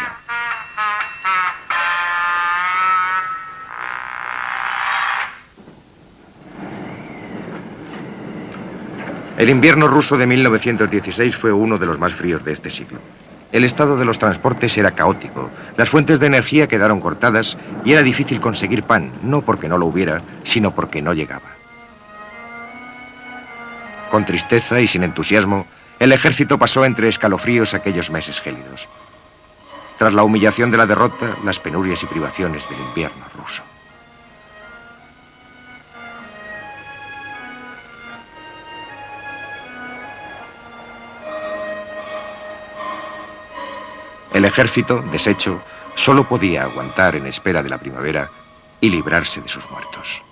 El invierno ruso de 1916 fue uno de los más fríos de este siglo. El estado de los transportes era caótico, las fuentes de energía quedaron cortadas y era difícil conseguir pan, no porque no lo hubiera, sino porque no llegaba. Con tristeza y sin entusiasmo, el ejército pasó entre escalofríos aquellos meses gélidos. Tras la humillación de la derrota, las penurias y privaciones del invierno ruso. El ejército, deshecho, solo podía aguantar en espera de la primavera y librarse de sus muertos.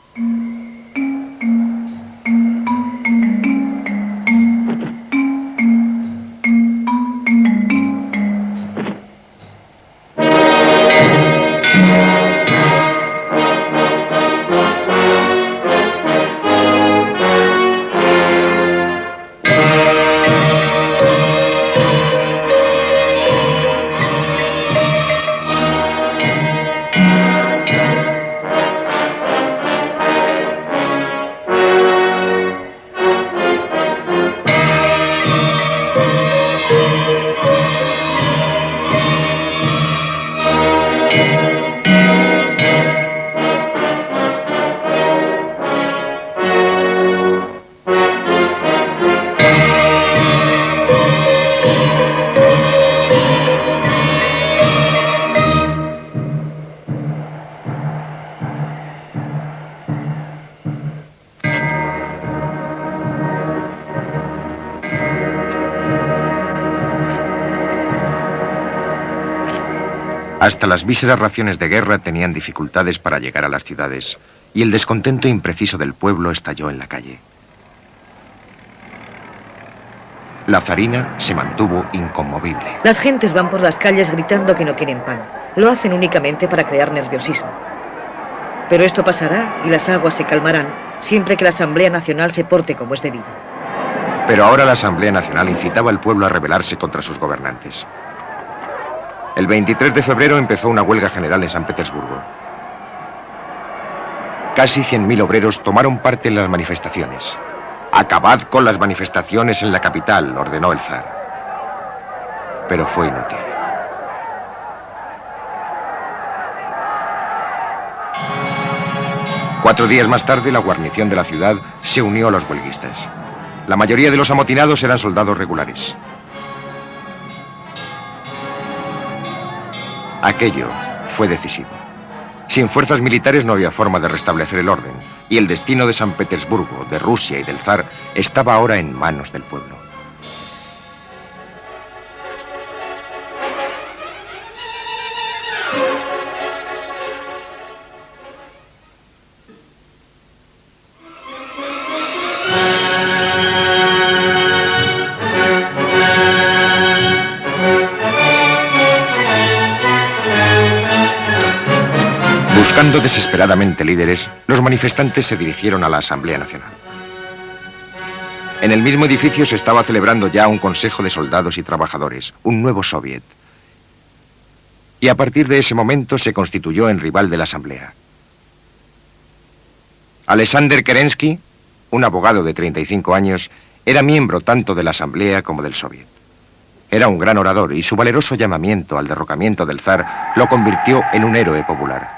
Hasta las míseras raciones de guerra tenían dificultades para llegar a las ciudades, y el descontento impreciso del pueblo estalló en la calle. La zarina se mantuvo inconmovible. Las gentes van por las calles gritando que no quieren pan. Lo hacen únicamente para crear nerviosismo. Pero esto pasará y las aguas se calmarán siempre que la Asamblea Nacional se porte como es debido. Pero ahora la Asamblea Nacional incitaba al pueblo a rebelarse contra sus gobernantes. El 23 de febrero empezó una huelga general en San Petersburgo. Casi 100.000 obreros tomaron parte en las manifestaciones. «Acabad con las manifestaciones en la capital», ordenó el zar. Pero fue inútil. Cuatro días más tarde, la guarnición de la ciudad se unió a los huelguistas. La mayoría de los amotinados eran soldados regulares. Aquello fue decisivo. Sin fuerzas militares no había forma de restablecer el orden, y el destino de San Petersburgo, de Rusia y del zar estaba ahora en manos del pueblo. Buscando desesperadamente líderes, los manifestantes se dirigieron a la Asamblea Nacional. En el mismo edificio se estaba celebrando ya un consejo de soldados y trabajadores, un nuevo soviet. Y a partir de ese momento se constituyó en rival de la Asamblea. Alexander Kerensky, un abogado de 35 años, era miembro tanto de la Asamblea como del soviet. Era un gran orador y su valeroso llamamiento al derrocamiento del zar lo convirtió en un héroe popular.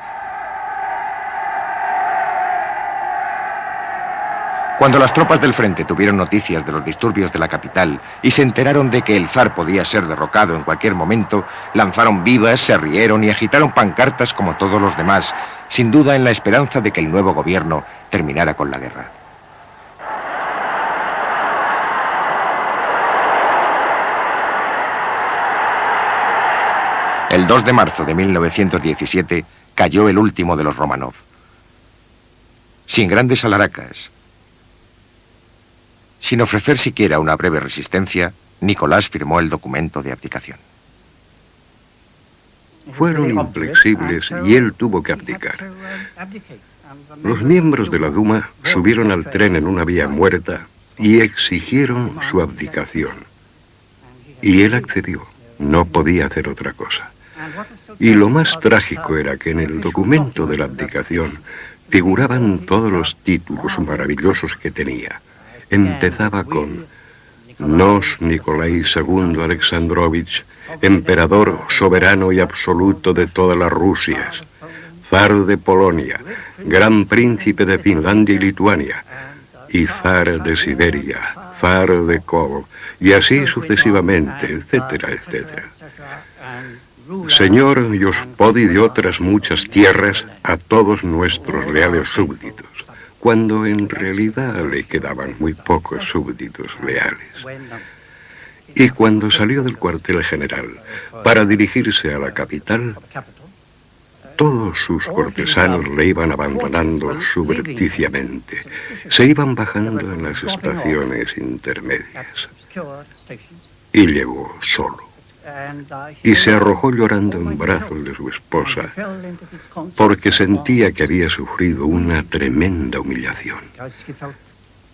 Cuando las tropas del frente tuvieron noticias de los disturbios de la capital y se enteraron de que el zar podía ser derrocado en cualquier momento, lanzaron vivas, se rieron y agitaron pancartas como todos los demás, sin duda en la esperanza de que el nuevo gobierno terminara con la guerra. El 2 de marzo de 1917 cayó el último de los Romanov. Sin grandes alaracas, sin ofrecer siquiera una breve resistencia, Nicolás firmó el documento de abdicación. Fueron inflexibles y él tuvo que abdicar. Los miembros de la Duma subieron al tren en una vía muerta y exigieron su abdicación. Y él accedió. No podía hacer otra cosa. Y lo más trágico era que en el documento de la abdicación figuraban todos los títulos maravillosos que tenía. Empezaba con Nos Nicolai II Alexandrovich, emperador soberano y absoluto de todas las Rusias, zar de Polonia, gran príncipe de Finlandia y Lituania, y zar de Siberia, zar de Kov, y así sucesivamente, etcétera, etcétera. Señor y ospodi de otras muchas tierras a todos nuestros leales súbditos, cuando en realidad le quedaban muy pocos súbditos leales. Y cuando salió del cuartel general para dirigirse a la capital, todos sus cortesanos le iban abandonando subrepticiamente. Se iban bajando en las estaciones intermedias. Y llegó solo. Y se arrojó llorando en brazos de su esposa porque sentía que había sufrido una tremenda humillación.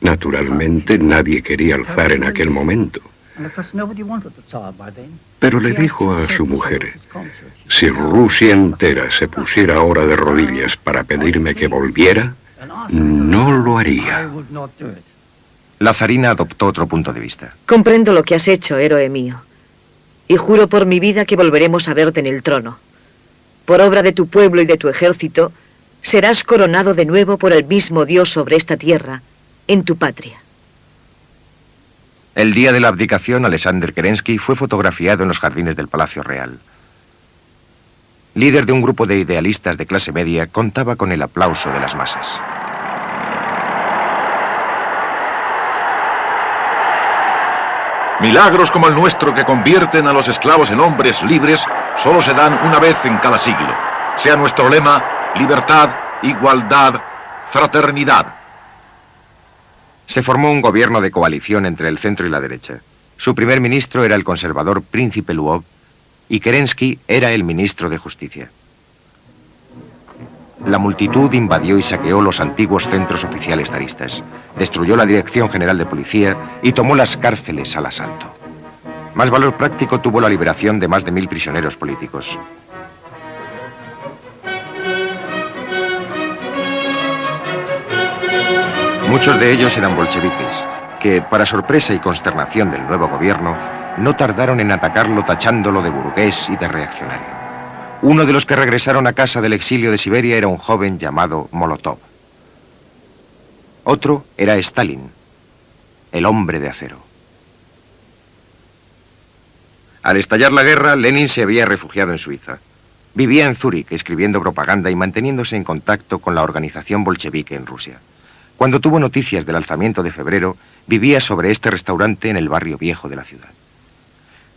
Naturalmente nadie quería al zar en aquel momento. Pero le dijo a su mujer, si Rusia entera se pusiera ahora de rodillas para pedirme que volviera, no lo haría. La zarina adoptó otro punto de vista. Comprendo lo que has hecho, héroe mío. Y juro por mi vida que volveremos a verte en el trono. Por obra de tu pueblo y de tu ejército, serás coronado de nuevo por el mismo Dios sobre esta tierra, en tu patria. El día de la abdicación, Alexander Kerensky fue fotografiado en los jardines del Palacio Real. Líder de un grupo de idealistas de clase media, contaba con el aplauso de las masas. Milagros como el nuestro que convierten a los esclavos en hombres libres solo se dan una vez en cada siglo. Sea nuestro lema libertad, igualdad, fraternidad. Se formó un gobierno de coalición entre el centro y la derecha. Su primer ministro era el conservador Príncipe Lvov y Kerensky era el ministro de Justicia. La multitud invadió y saqueó los antiguos centros oficiales zaristas, destruyó la Dirección General de Policía y tomó las cárceles al asalto. Más valor práctico tuvo la liberación de más de 1000 prisioneros políticos. Muchos de ellos eran bolcheviques, que, para sorpresa y consternación del nuevo gobierno, no tardaron en atacarlo tachándolo de burgués y de reaccionario. Uno de los que regresaron a casa del exilio de Siberia era un joven llamado Molotov. Otro era Stalin, el hombre de acero. Al estallar la guerra, Lenin se había refugiado en Suiza. Vivía en Zúrich, escribiendo propaganda y manteniéndose en contacto con la organización bolchevique en Rusia. Cuando tuvo noticias del alzamiento de febrero, vivía sobre este restaurante en el barrio viejo de la ciudad.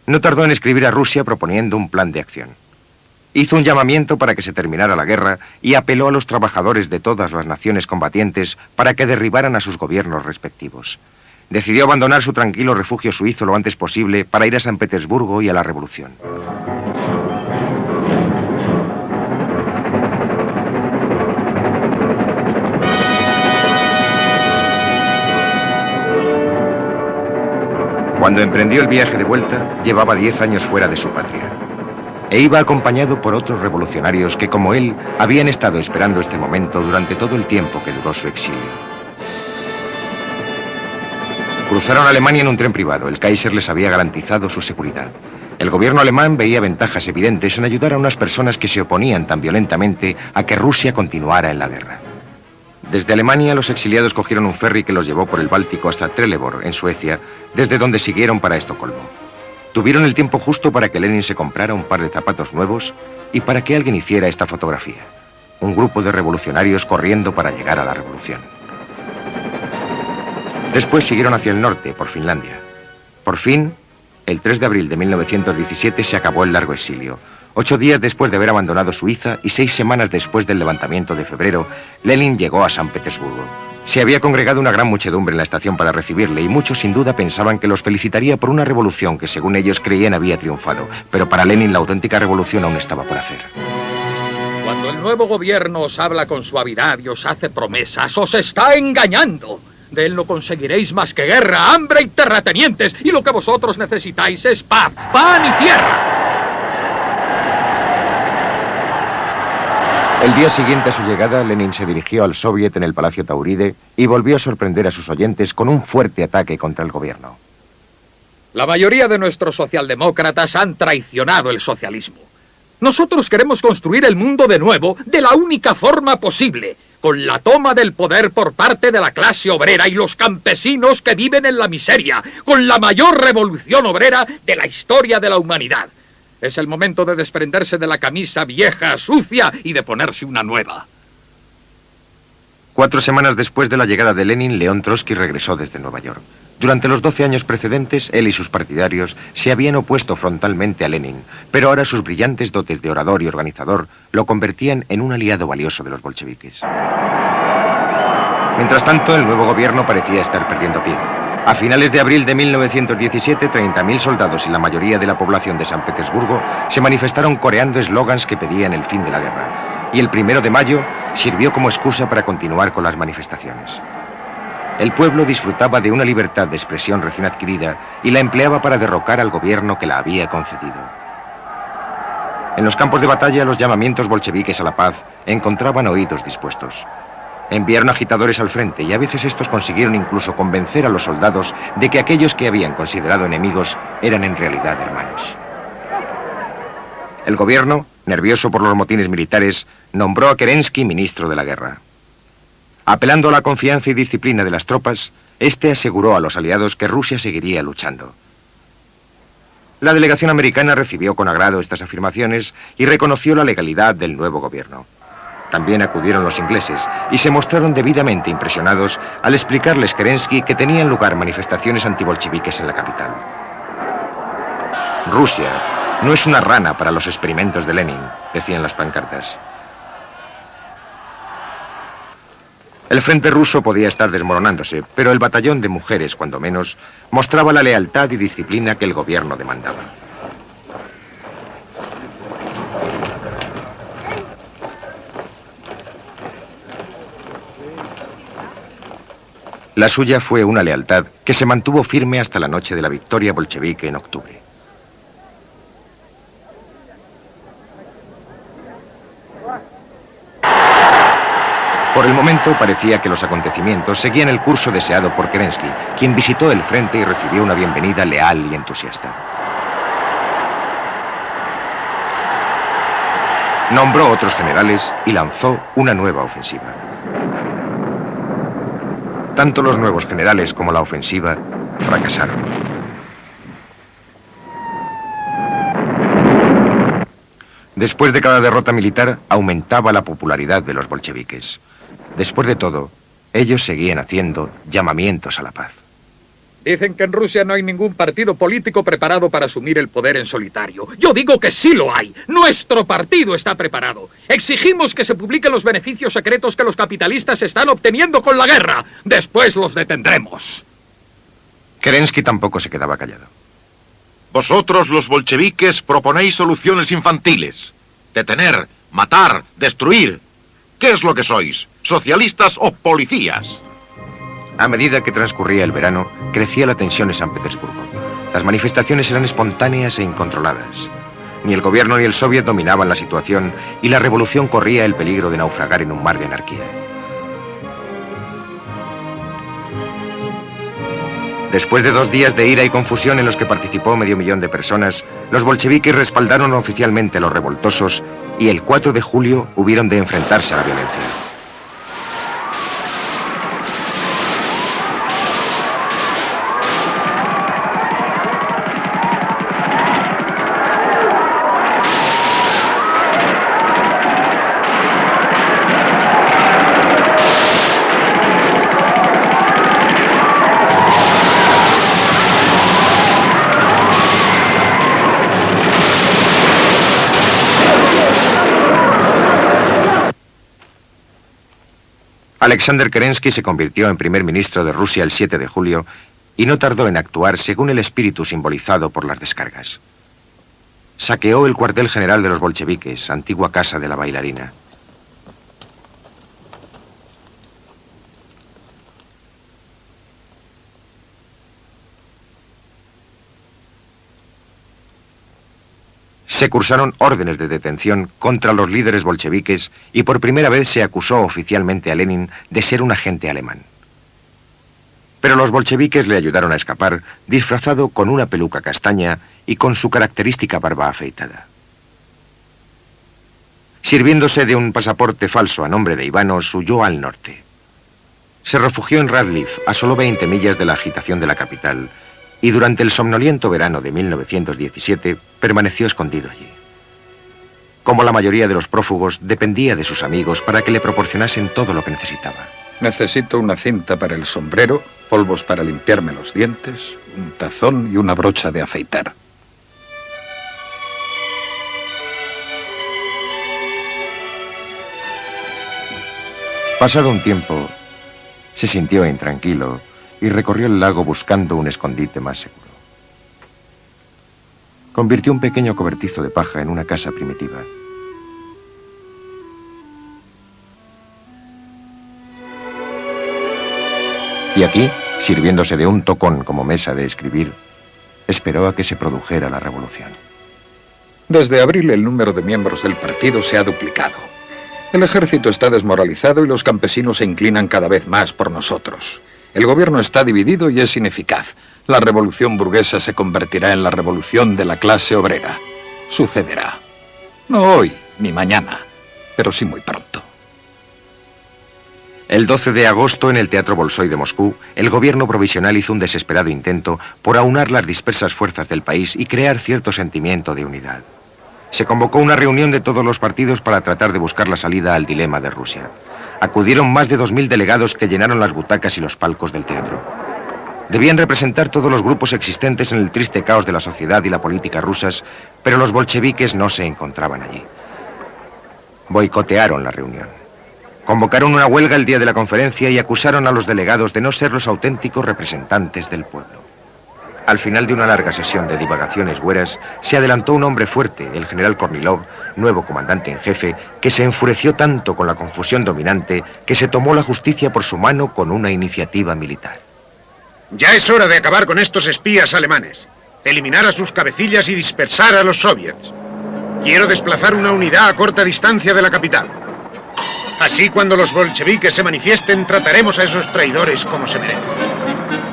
No tardó en escribir a Rusia proponiendo un plan de acción. Hizo un llamamiento para que se terminara la guerra y apeló a los trabajadores de todas las naciones combatientes para que derribaran a sus gobiernos respectivos. Decidió abandonar su tranquilo refugio suizo lo antes posible para ir a San Petersburgo y a la revolución. Cuando emprendió el viaje de vuelta, llevaba 10 años fuera de su patria. E iba acompañado por otros revolucionarios que, como él, habían estado esperando este momento durante todo el tiempo que duró su exilio. Cruzaron Alemania en un tren privado. El Kaiser les había garantizado su seguridad. El gobierno alemán veía ventajas evidentes en ayudar a unas personas que se oponían tan violentamente a que Rusia continuara en la guerra. Desde Alemania, los exiliados cogieron un ferry que los llevó por el Báltico hasta Trelleborg, en Suecia, desde donde siguieron para Estocolmo. Tuvieron el tiempo justo para que Lenin se comprara un par de zapatos nuevos y para que alguien hiciera esta fotografía. Un grupo de revolucionarios corriendo para llegar a la revolución. Después siguieron hacia el norte, por Finlandia. Por fin, el 3 de abril de 1917 se acabó el largo exilio. 8 días después de haber abandonado Suiza y 6 semanas después del levantamiento de febrero, Lenin llegó a San Petersburgo. Se había congregado una gran muchedumbre en la estación para recibirle y muchos sin duda pensaban que los felicitaría por una revolución que según ellos creían había triunfado. Pero para Lenin la auténtica revolución aún estaba por hacer. Cuando el nuevo gobierno os habla con suavidad y os hace promesas, os está engañando. De él no conseguiréis más que guerra, hambre y terratenientes. Y lo que vosotros necesitáis es paz, pan y tierra. El día siguiente a su llegada, Lenin se dirigió al Soviet en el Palacio Tauride y volvió a sorprender a sus oyentes con un fuerte ataque contra el gobierno. La mayoría de nuestros socialdemócratas han traicionado el socialismo. Nosotros queremos construir el mundo de nuevo de la única forma posible, con la toma del poder por parte de la clase obrera y los campesinos que viven en la miseria, con la mayor revolución obrera de la historia de la humanidad. Es el momento de desprenderse de la camisa vieja, sucia, y de ponerse una nueva. 4 semanas después de la llegada de Lenin, León Trotsky regresó desde Nueva York. Durante los 12 años precedentes, él y sus partidarios se habían opuesto frontalmente a Lenin, pero ahora sus brillantes dotes de orador y organizador lo convertían en un aliado valioso de los bolcheviques. Mientras tanto, el nuevo gobierno parecía estar perdiendo pie. A finales de abril de 1917, 30.000 soldados y la mayoría de la población de San Petersburgo se manifestaron coreando eslogans que pedían el fin de la guerra. Y el 1 de mayo sirvió como excusa para continuar con las manifestaciones. El pueblo disfrutaba de una libertad de expresión recién adquirida y la empleaba para derrocar al gobierno que la había concedido. En los campos de batalla, los llamamientos bolcheviques a la paz encontraban oídos dispuestos. Enviaron agitadores al frente y a veces estos consiguieron incluso convencer a los soldados de que aquellos que habían considerado enemigos eran en realidad hermanos. El gobierno, nervioso por los motines militares, nombró a Kerensky ministro de la guerra. Apelando a la confianza y disciplina de las tropas, este aseguró a los aliados que Rusia seguiría luchando. La delegación americana recibió con agrado estas afirmaciones y reconoció la legalidad del nuevo gobierno. También acudieron los ingleses y se mostraron debidamente impresionados al explicarles Kerensky que tenían lugar manifestaciones antibolcheviques en la capital. Rusia, No es una rana para los experimentos de Lenin, decían las pancartas. El frente ruso podía estar desmoronándose, pero el batallón de mujeres, cuando menos, mostraba la lealtad y disciplina que el gobierno demandaba. La suya fue una lealtad que se mantuvo firme hasta la noche de la victoria bolchevique en octubre. Por el momento parecía que los acontecimientos seguían el curso deseado por Kerensky, quien visitó el frente y recibió una bienvenida leal y entusiasta. Nombró otros generales y lanzó una nueva ofensiva. Tanto los nuevos generales como la ofensiva fracasaron. Después de cada derrota militar, aumentaba la popularidad de los bolcheviques. Después de todo, ellos seguían haciendo llamamientos a la paz. Dicen que en Rusia no hay ningún partido político preparado para asumir el poder en solitario. Yo digo que sí lo hay. Nuestro partido está preparado. Exigimos que se publiquen los beneficios secretos que los capitalistas están obteniendo con la guerra. Después los detendremos. Kerensky tampoco se quedaba callado. Vosotros, los bolcheviques, proponéis soluciones infantiles. Detener, matar, destruir. ¿Qué es lo que sois? ¿Socialistas o policías? A medida que transcurría el verano, crecía la tensión en San Petersburgo. Las manifestaciones eran espontáneas e incontroladas. Ni el gobierno ni el soviet dominaban la situación y la revolución corría el peligro de naufragar en un mar de anarquía. Después de 2 días de ira y confusión en los que participó 500.000 de personas, los bolcheviques respaldaron oficialmente a los revoltosos y el 4 de julio hubieron de enfrentarse a la violencia. Alexander Kerensky se convirtió en primer ministro de Rusia el 7 de julio y no tardó en actuar según el espíritu simbolizado por las descargas. Saqueó el cuartel general de los bolcheviques, antigua casa de la bailarina. Se cursaron órdenes de detención contra los líderes bolcheviques y por primera vez se acusó oficialmente a Lenin de ser un agente alemán. Pero los bolcheviques le ayudaron a escapar disfrazado con una peluca castaña y con su característica barba afeitada. Sirviéndose de un pasaporte falso a nombre de Ivanov, huyó al norte. Se refugió en Radliv, a solo 20 millas de la agitación de la capital, y durante el somnoliento verano de 1917 permaneció escondido allí. Como la mayoría de los prófugos, dependía de sus amigos para que le proporcionasen todo lo que necesitaba. Necesito una cinta para el sombrero, polvos para limpiarme los dientes, un tazón y una brocha de afeitar. Pasado un tiempo, se sintió intranquilo y recorrió el lago buscando un escondite más seguro. Convirtió un pequeño cobertizo de paja en una casa primitiva. Y aquí, sirviéndose de un tocón como mesa de escribir, esperó a que se produjera la revolución. Desde abril el número de miembros del partido se ha duplicado. El ejército está desmoralizado y los campesinos se inclinan cada vez más por nosotros. El gobierno está dividido y es ineficaz. La revolución burguesa se convertirá en la revolución de la clase obrera. Sucederá. No hoy ni mañana, pero sí muy pronto. El 12 de agosto, en el Teatro Bolshoi de Moscú, el gobierno provisional hizo un desesperado intento por aunar las dispersas fuerzas del país y crear cierto sentimiento de unidad. Se convocó una reunión de todos los partidos para tratar de buscar la salida al dilema de Rusia. Acudieron más de 2000 delegados que llenaron las butacas y los palcos del teatro. Debían representar todos los grupos existentes en el triste caos de la sociedad y la política rusas, pero los bolcheviques no se encontraban allí. Boicotearon la reunión. Convocaron una huelga el día de la conferencia y acusaron a los delegados de no ser los auténticos representantes del pueblo. Al final de una larga sesión de divagaciones hueras, se adelantó un hombre fuerte, el general Kornilov, nuevo comandante en jefe, que se enfureció tanto con la confusión dominante que se tomó la justicia por su mano con una iniciativa militar. Ya es hora de acabar con estos espías alemanes, eliminar a sus cabecillas y dispersar a los soviets. Quiero desplazar una unidad a corta distancia de la capital. Así, cuando los bolcheviques se manifiesten, trataremos a esos traidores como se merecen.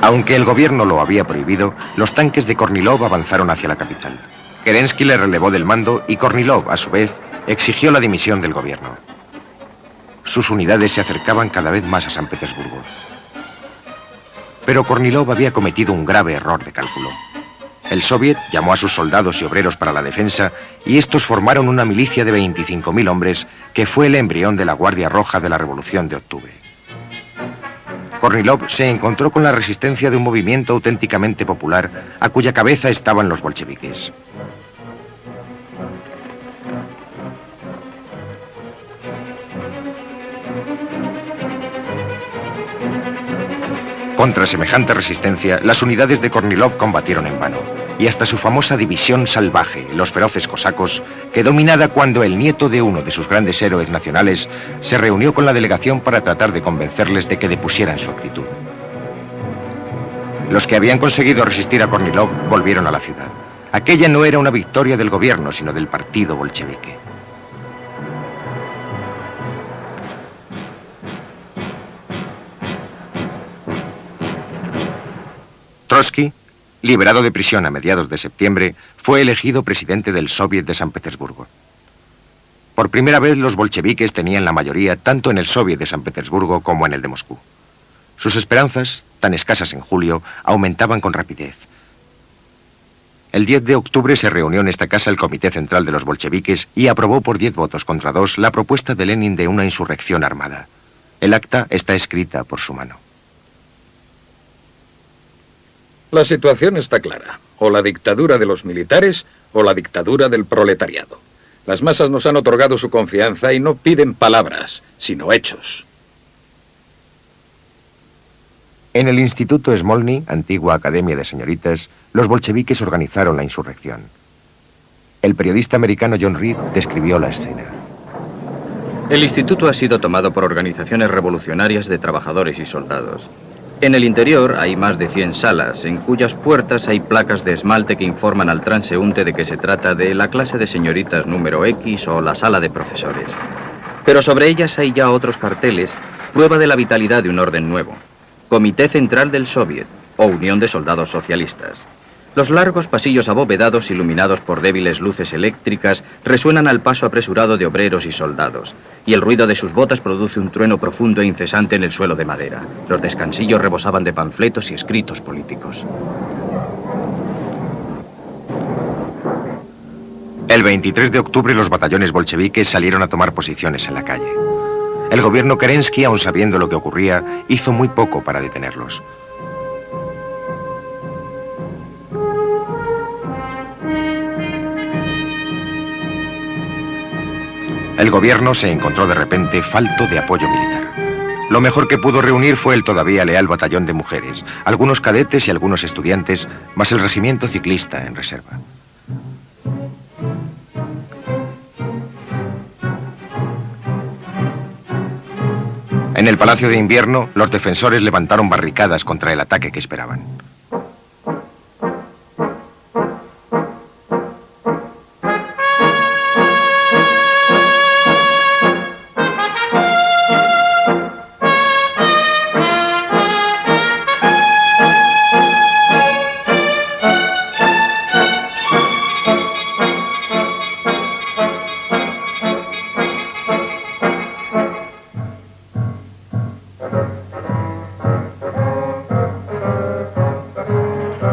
Aunque el gobierno lo había prohibido, los tanques de Kornilov avanzaron hacia la capital. Kerensky le relevó del mando y Kornilov, a su vez, exigió la dimisión del gobierno. Sus unidades se acercaban cada vez más a San Petersburgo. Pero Kornilov había cometido un grave error de cálculo. El soviet llamó a sus soldados y obreros para la defensa y estos formaron una milicia de 25.000 hombres que fue el embrión de la Guardia Roja de la Revolución de Octubre. Kornilov se encontró con la resistencia de un movimiento auténticamente popular a cuya cabeza estaban los bolcheviques. Contra semejante resistencia, las unidades de Kornilov combatieron en vano, y hasta su famosa división salvaje, los feroces cosacos, quedó minada cuando el nieto de uno de sus grandes héroes nacionales se reunió con la delegación para tratar de convencerles de que depusieran su actitud. Los que habían conseguido resistir a Kornilov volvieron a la ciudad. Aquella no era una victoria del gobierno, sino del partido bolchevique. Trotsky, liberado de prisión a mediados de septiembre, fue elegido presidente del Soviet de San Petersburgo. Por primera vez los bolcheviques tenían la mayoría tanto en el Soviet de San Petersburgo como en el de Moscú. Sus esperanzas, tan escasas en julio, aumentaban con rapidez. El 10 de octubre se reunió en esta casa el Comité Central de los bolcheviques y aprobó por 10 votos contra 2 la propuesta de Lenin de una insurrección armada. El acta está escrita por su mano. La situación está clara. O la dictadura de los militares o la dictadura del proletariado. Las masas nos han otorgado su confianza y no piden palabras, sino hechos. En el Instituto Smolny, antigua academia de señoritas, los bolcheviques organizaron la insurrección. El periodista americano John Reed describió la escena. El instituto ha sido tomado por organizaciones revolucionarias de trabajadores y soldados. En el interior hay más de 100 salas, en cuyas puertas hay placas de esmalte que informan al transeúnte de que se trata de la clase de señoritas número X o la sala de profesores. Pero sobre ellas hay ya otros carteles, prueba de la vitalidad de un orden nuevo. Comité Central del Soviet o Unión de Soldados Socialistas. Los largos pasillos abovedados iluminados por débiles luces eléctricas resuenan al paso apresurado de obreros y soldados, y el ruido de sus botas produce un trueno profundo e incesante en el suelo de madera. Los descansillos rebosaban de panfletos y escritos políticos. El 23 de octubre los batallones bolcheviques salieron a tomar posiciones en la calle. El gobierno Kerensky, aun sabiendo lo que ocurría, hizo muy poco para detenerlos. El gobierno se encontró de repente falto de apoyo militar. Lo mejor que pudo reunir fue el todavía leal batallón de mujeres, algunos cadetes y algunos estudiantes, más el regimiento ciclista en reserva. En el Palacio de Invierno, los defensores levantaron barricadas contra el ataque que esperaban.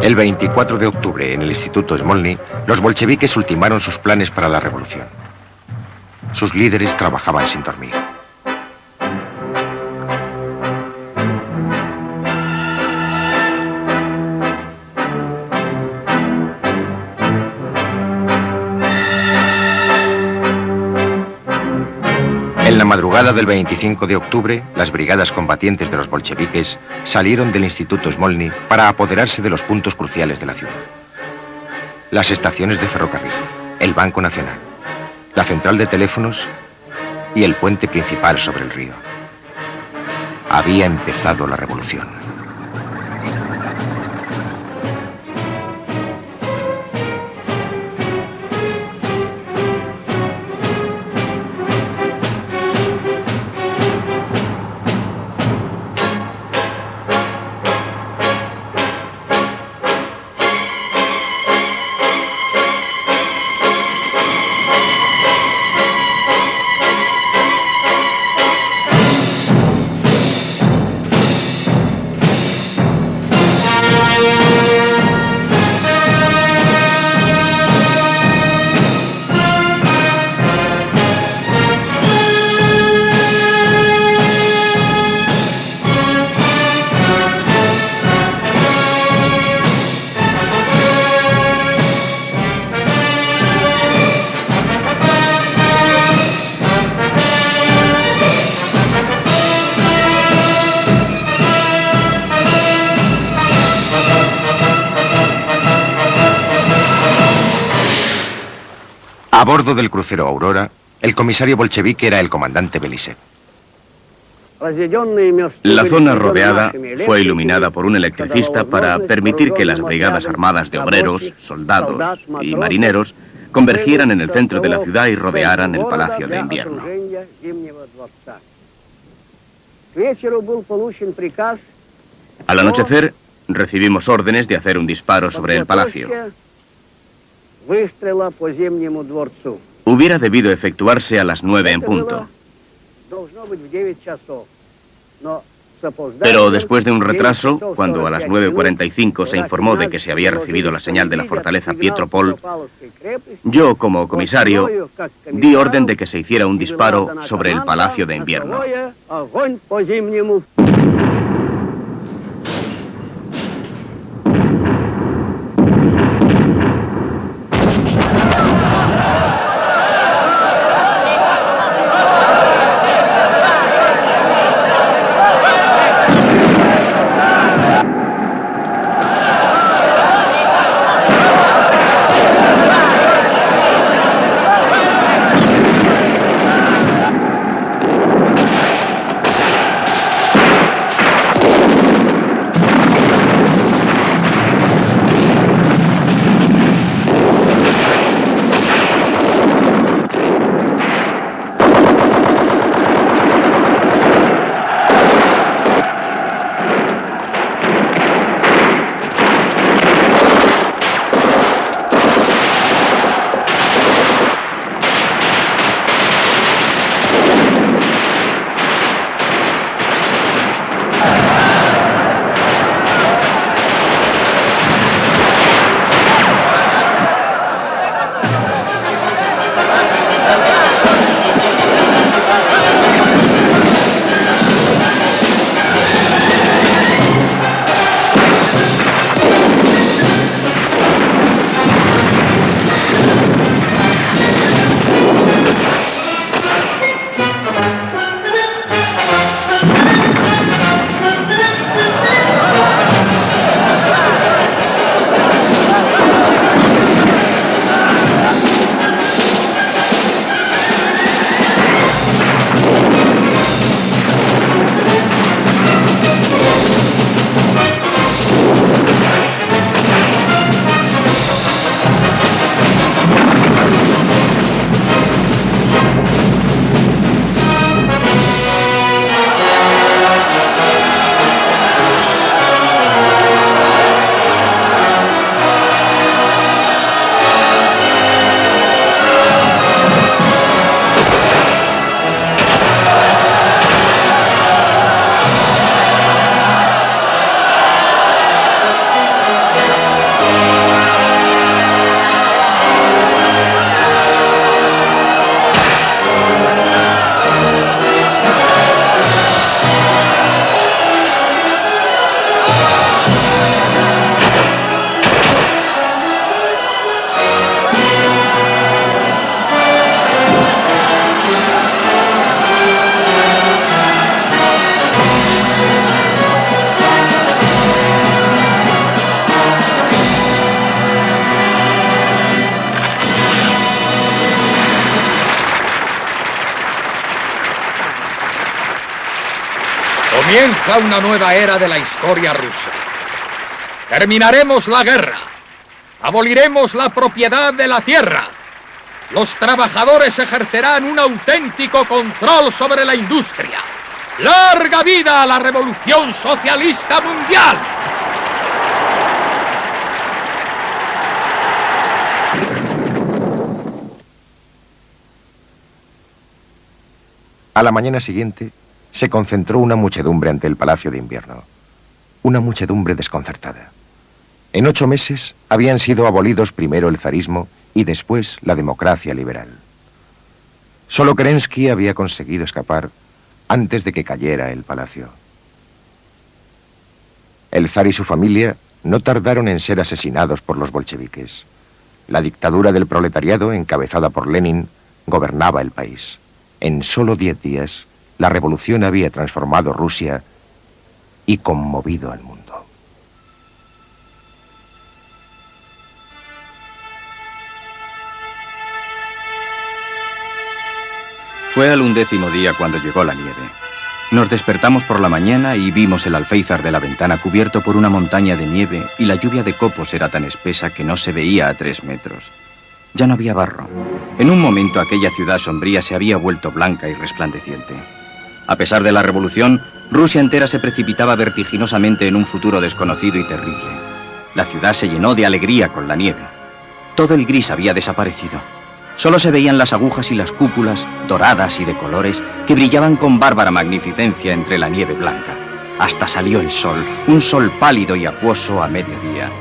El 24 de octubre, en el Instituto Smolny, los bolcheviques ultimaron sus planes para la revolución. Sus líderes trabajaban sin dormir. madrugada del 25 de octubre, las brigadas combatientes de los bolcheviques salieron del Instituto Smolny para apoderarse de los puntos cruciales de la ciudad. Las estaciones de ferrocarril, el Banco Nacional, la central de teléfonos y el puente principal sobre el río. Había empezado la revolución. A bordo del crucero Aurora, el comisario bolchevique era el comandante Belisev. La zona rodeada fue iluminada por un electricista para permitir que las brigadas armadas de obreros, soldados y marineros convergieran en el centro de la ciudad y rodearan el Palacio de Invierno. Al anochecer, recibimos órdenes de hacer un disparo sobre el palacio. Hubiera debido efectuarse a las 9 en punto. Pero después de un retraso, cuando a las 9:45 se informó de que se había recibido la señal de la fortaleza Pietropol, yo, como comisario, di orden de que se hiciera un disparo sobre el Palacio de Invierno. Comienza una nueva era de la historia rusa. Terminaremos la guerra. Aboliremos la propiedad de la tierra. Los trabajadores ejercerán un auténtico control sobre la industria. ¡Larga vida a la revolución socialista mundial! A la mañana siguiente, se concentró una muchedumbre ante el Palacio de Invierno. Una muchedumbre desconcertada. En 8 meses habían sido abolidos primero el zarismo y después la democracia liberal. Solo Kerensky había conseguido escapar antes de que cayera el palacio. El zar y su familia no tardaron en ser asesinados por los bolcheviques. La dictadura del proletariado, encabezada por Lenin, gobernaba el país. En solo 10 días, la revolución había transformado Rusia y conmovido al mundo. Fue al 11º día cuando llegó la nieve. Nos despertamos por la mañana y vimos el alféizar de la ventana cubierto por una montaña de nieve y la lluvia de copos era tan espesa que no se veía a 3 metros. Ya no había barro. En un momento aquella ciudad sombría se había vuelto blanca y resplandeciente. A pesar de la revolución, Rusia entera se precipitaba vertiginosamente en un futuro desconocido y terrible. La ciudad se llenó de alegría con la nieve. Todo el gris había desaparecido. Solo se veían las agujas y las cúpulas, doradas y de colores, que brillaban con bárbara magnificencia entre la nieve blanca. Hasta salió el sol, un sol pálido y acuoso a mediodía.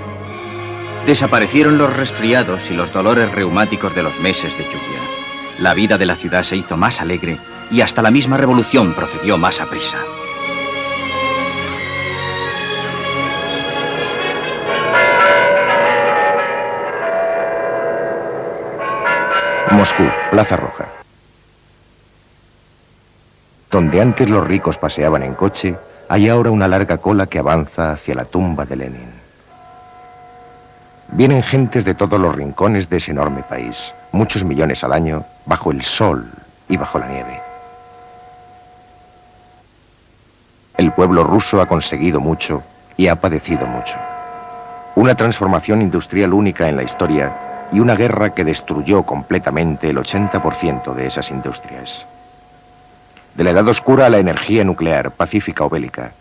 Desaparecieron los resfriados y los dolores reumáticos de los meses de lluvia. La vida de la ciudad se hizo más alegre y hasta la misma revolución procedió más aprisa. Moscú, Plaza Roja. Donde antes los ricos paseaban en coche, hay ahora una larga cola que avanza hacia la tumba de Lenin. Vienen gentes de todos los rincones de ese enorme país, muchos millones al año, bajo el sol y bajo la nieve. El pueblo ruso ha conseguido mucho y ha padecido mucho. Una transformación industrial única en la historia y una guerra que destruyó completamente el 80% de esas industrias. De la Edad Oscura a la energía nuclear, pacífica o bélica,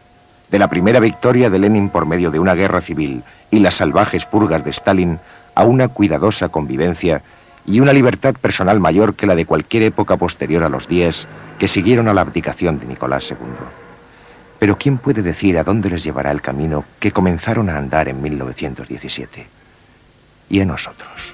de la primera victoria de Lenin por medio de una guerra civil y las salvajes purgas de Stalin a una cuidadosa convivencia y una libertad personal mayor que la de cualquier época posterior a los días que siguieron a la abdicación de Nicolás II. Pero ¿quién puede decir a dónde les llevará el camino que comenzaron a andar en 1917? ¿Y a nosotros?